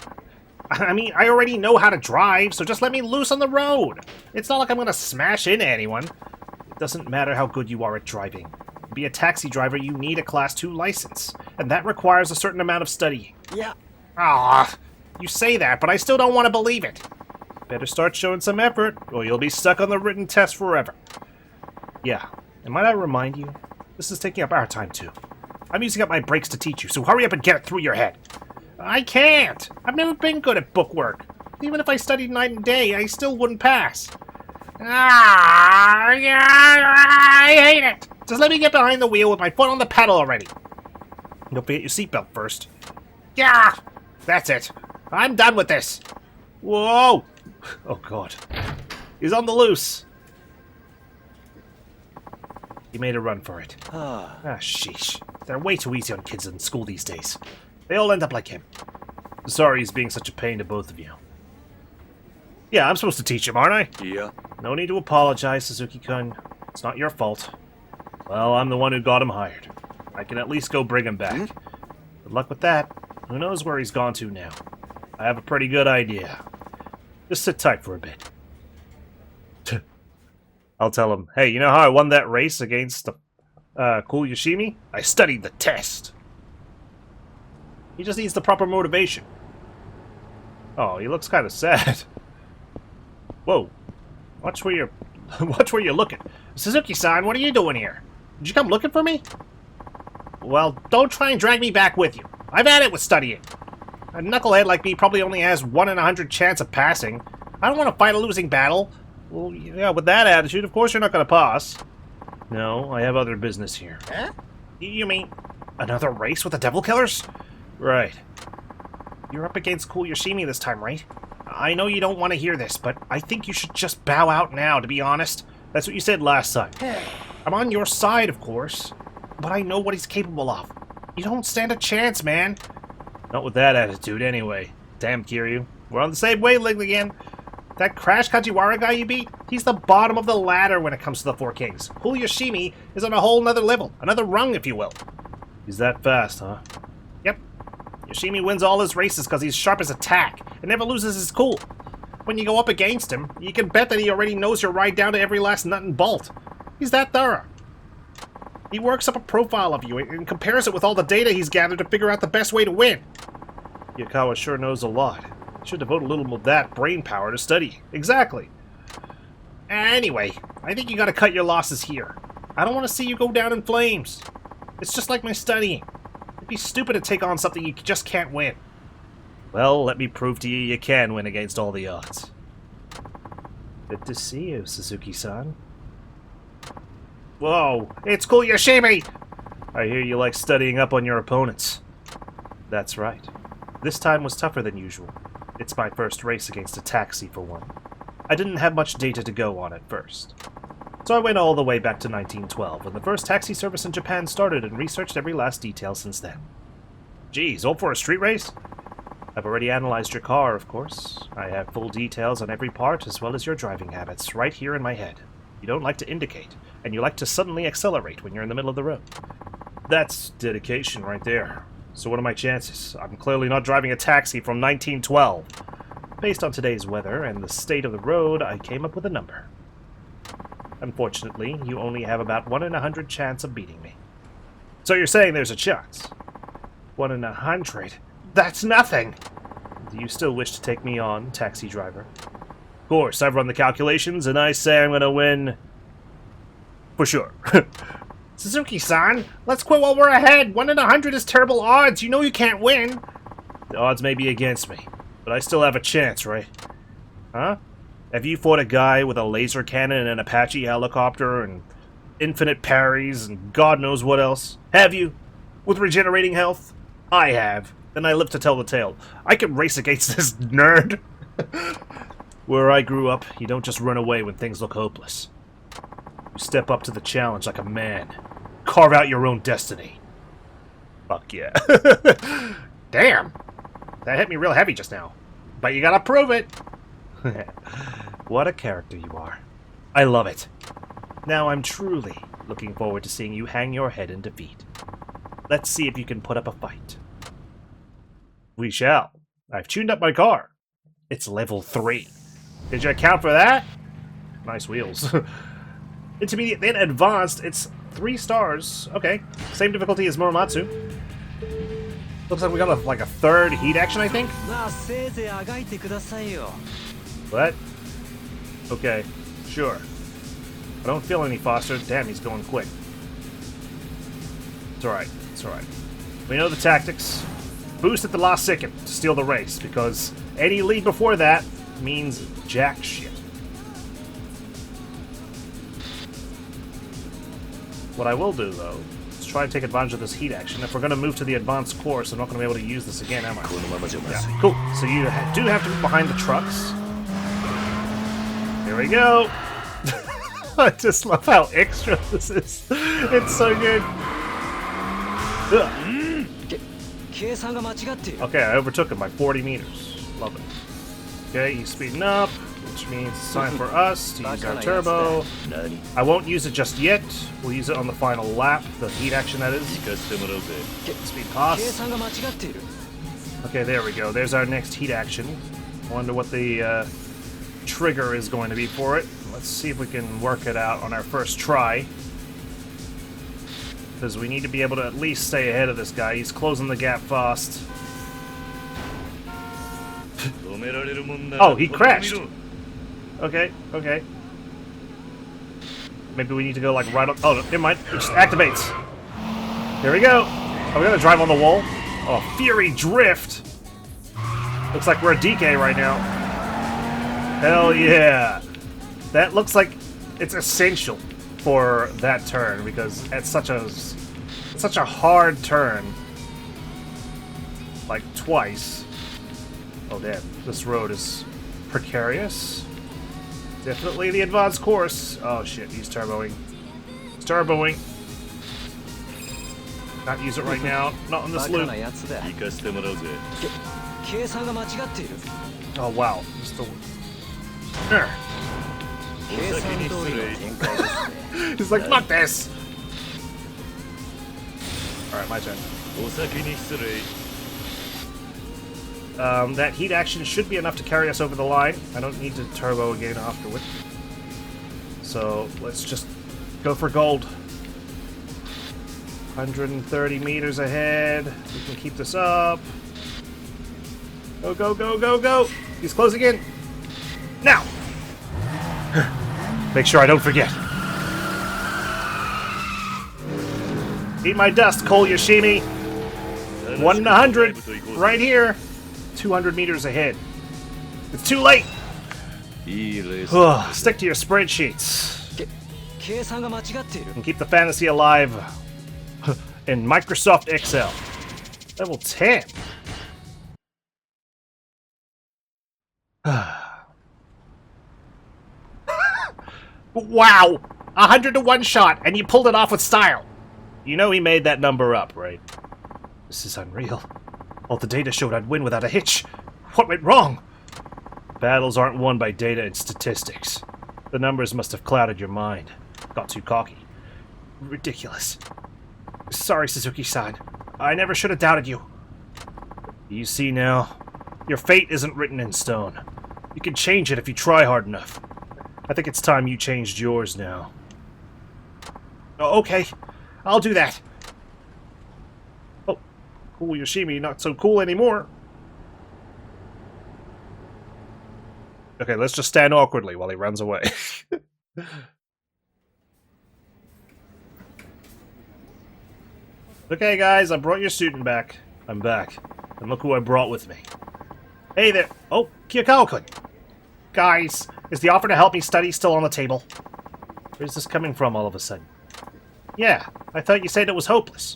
I mean, I already know how to drive, so just let me loose on the road. It's not like I'm gonna smash into anyone. It doesn't matter how good you are at driving. To be a taxi driver, you need a Class 2 license, and that requires a certain amount of studying. Yeah. Ah, you say that, but I still don't want to believe it. Better start showing some effort, or you'll be stuck on the written test forever. Yeah, and might I remind you, this is taking up our time too. I'm using up my breaks to teach you, so hurry up and get it through your head. I can't! I've never been good at bookwork. Even if I studied night and day, I still wouldn't pass. Ah, yeah, I hate it! Just let me get behind the wheel with my foot on the pedal already. Don't forget your seatbelt first. Yeah! That's it. I'm done with this. Whoa! Oh, God. He's on the loose. He made a run for it. Ah, sheesh. They're way too easy on kids in school these days. They all end up like him. Sorry he's being such a pain to both of you. Yeah, I'm supposed to teach him, aren't I? Yeah. No need to apologize, Suzuki-kun. It's not your fault. Well, I'm the one who got him hired. I can at least go bring him back. Good luck with that. Who knows where he's gone to now? I have a pretty good idea. Just sit tight for a bit. I'll tell him, hey, you know how I won that race against the cool Yoshimi? I studied the test. He just needs the proper motivation. Oh, he looks kind of sad. Whoa. Watch where you're looking. Suzuki-san, what are you doing here? Did you come looking for me? Well, don't try and drag me back with you. I've had it with studying. A knucklehead like me probably only has 1 in 100 chance of passing. I don't want to fight a losing battle. Well, yeah, with that attitude, of course you're not going to pass. No, I have other business here. Huh? You mean another race with the Devil Killers? Right. You're up against Cool Yoshimi this time, right? I know you don't want to hear this, but I think you should just bow out now, to be honest. That's what you said last time. I'm on your side, of course, but I know what he's capable of. You don't stand a chance, man. Not with that attitude, anyway. Damn, Kiryu. We're on the same wavelength again. That Crash Kajiwara guy you beat? He's the bottom of the ladder when it comes to the Four Kings. Yoshimi is on a whole nother level. Another rung, if you will. He's that fast, huh? Yep. Yoshimi wins all his races because he's sharp as a tack and never loses his cool. When you go up against him, you can bet that he already knows your ride down to every last nut and bolt. He's that thorough. He works up a profile of you and compares it with all the data he's gathered to figure out the best way to win. Yukawa sure knows a lot. Should devote a little of that brain power to study. Exactly. Anyway, I think you gotta cut your losses here. I don't want to see you go down in flames. It's just like my studying. It'd be stupid to take on something you just can't win. Well, let me prove to you you can win against all the odds. Good to see you, Suzuki-san. Whoa, it's Yoshimi! I hear you like studying up on your opponents. That's right. This time was tougher than usual. It's my first race against a taxi, for one. I didn't have much data to go on at first. So I went all the way back to 1912, when the first taxi service in Japan started, and researched every last detail since then. Geez, all for a street race? I've already analyzed your car, of course. I have full details on every part, as well as your driving habits, right here in my head. You don't like to indicate, and you like to suddenly accelerate when you're in the middle of the road. That's dedication right there. So what are my chances? I'm clearly not driving a taxi from 1912. Based on today's weather and the state of the road, I came up with a number. Unfortunately, you only have about 1 in 100 chance of beating me. So you're saying there's a chance? 1 in 100? That's nothing! Do you still wish to take me on, taxi driver? Of course, I've run the calculations, and I say I'm gonna win... for sure. Suzuki-san, let's quit while we're ahead! 1 in 100 is terrible odds! You know you can't win! The odds may be against me, but I still have a chance, right? Huh? Have you fought a guy with a laser cannon and an Apache helicopter and infinite parries and God knows what else? Have you? With regenerating health? I have. Then I live to tell the tale. I can race against this nerd. Where I grew up, you don't just run away when things look hopeless. You step up to the challenge like a man. Carve out your own destiny. Fuck yeah. Damn. That hit me real heavy just now. But you gotta prove it. What a character you are. I love it. Now I'm truly looking forward to seeing you hang your head in defeat. Let's see if you can put up a fight. We shall. I've tuned up my car. It's level 3. Did you account for that? Nice wheels. Intermediate, then advanced. It's 3 stars. Okay. Same difficulty as Muramatsu. Looks like we got like a third heat action, I think. What? Okay. Sure. I don't feel any faster. Damn, he's going quick. It's alright. It's alright. We know the tactics. Boost at the last second to steal the race, because any lead before that means jack shit. What I will do, though, is try and take advantage of this heat action. If we're going to move to the advanced course, I'm not going to be able to use this again, am I? Yeah, cool. So you do have to be behind the trucks. Here we go. I just love how extra this is. It's so good. Ugh. Okay, I overtook him by 40 meters. Love it. Okay, he's speeding up, which means it's time for us to use our turbo. I won't use it just yet. We'll use it on the final lap, the heat action that is. Speed pass. Okay, there we go. There's our next heat action. Wonder what the trigger is going to be for it. Let's see if we can work it out on our first try. Because we need to be able to at least stay ahead of this guy. He's closing the gap fast. Oh, he crashed. Okay, okay. Maybe we need to go like right up. Oh, never mind. It just activates. Here we go. Are we gonna drive on the wall? Oh, Fury Drift. Looks like we're a DK right now. Hell yeah. That looks like it's essential for that turn, because it's such a hard turn. Like twice. Oh damn, this road is precarious. Definitely the advanced course. Oh shit, he's turboing. He's turboing. Not use it right now. Not on this loop. Oh wow. He's like, fuck this! Alright, my turn. That heat action should be enough to carry us over the line. I don't need to turbo again afterward. So, let's just go for gold. 130 meters ahead. We can keep this up. Go, go, go, go, go! He's closing in. Now! Make sure I don't forget. Eat my dust, Cole Yoshimi. 1 in 100. Right here. 200 meters ahead. It's too late. Stick to your spreadsheets. And keep the fantasy alive in Microsoft Excel. Level 10. Wow! 100 to 1 shot, and you pulled it off with style. You know he made that number up, right? This is unreal. All the data showed I'd win without a hitch. What went wrong? Battles aren't won by data and statistics. The numbers must have clouded your mind. Got too cocky. Ridiculous. Sorry, Suzuki-san. I never should have doubted you. You see now, your fate isn't written in stone. You can change it if you try hard enough. I think it's time you changed yours now. Oh, okay. I'll do that. Oh, cool Yoshimi, not so cool anymore. Okay, let's just stand awkwardly while he runs away. Okay, guys, I brought your student back. I'm back. And look who I brought with me. Hey there. Oh, Kiyakawa-kun. Guys, is the offer to help me study still on the table? Where's this coming from all of a sudden? Yeah, I thought you said it was hopeless.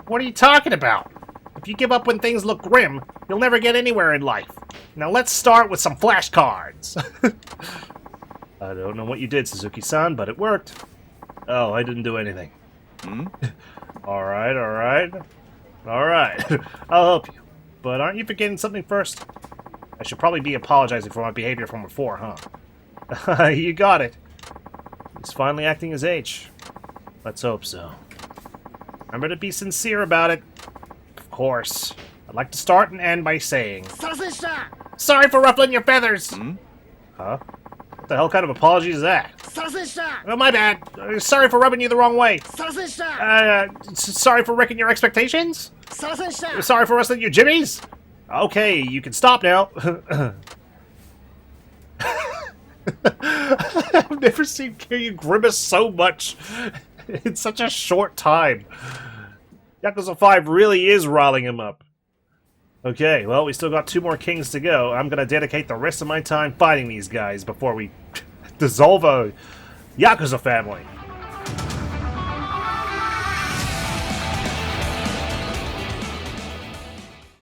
What are you talking about? If you give up when things look grim, you'll never get anywhere in life. Now let's start with some flashcards. I don't know what you did, Suzuki-san, but it worked. Oh, I didn't do anything. Alright, alright. Alright, I'll help you. But aren't you forgetting something first? I should probably be apologizing for my behavior from before, huh? You got it. He's finally acting his age. Let's hope so. Remember to be sincere about it. Of course. I'd like to start and end by saying... Sorry for ruffling your feathers! Huh? What the hell kind of apology is that? Oh, my bad. Sorry for rubbing you the wrong way. Sorry for wrecking your expectations? Sorry for rustling your jimmies? Okay, you can stop now. I've never seen Kiryu grimace so much in such a short time. Yakuza 5 really is riling him up. Okay, well, we still got 2 more kings to go. I'm gonna dedicate the rest of my time fighting these guys before we dissolve a Yakuza family.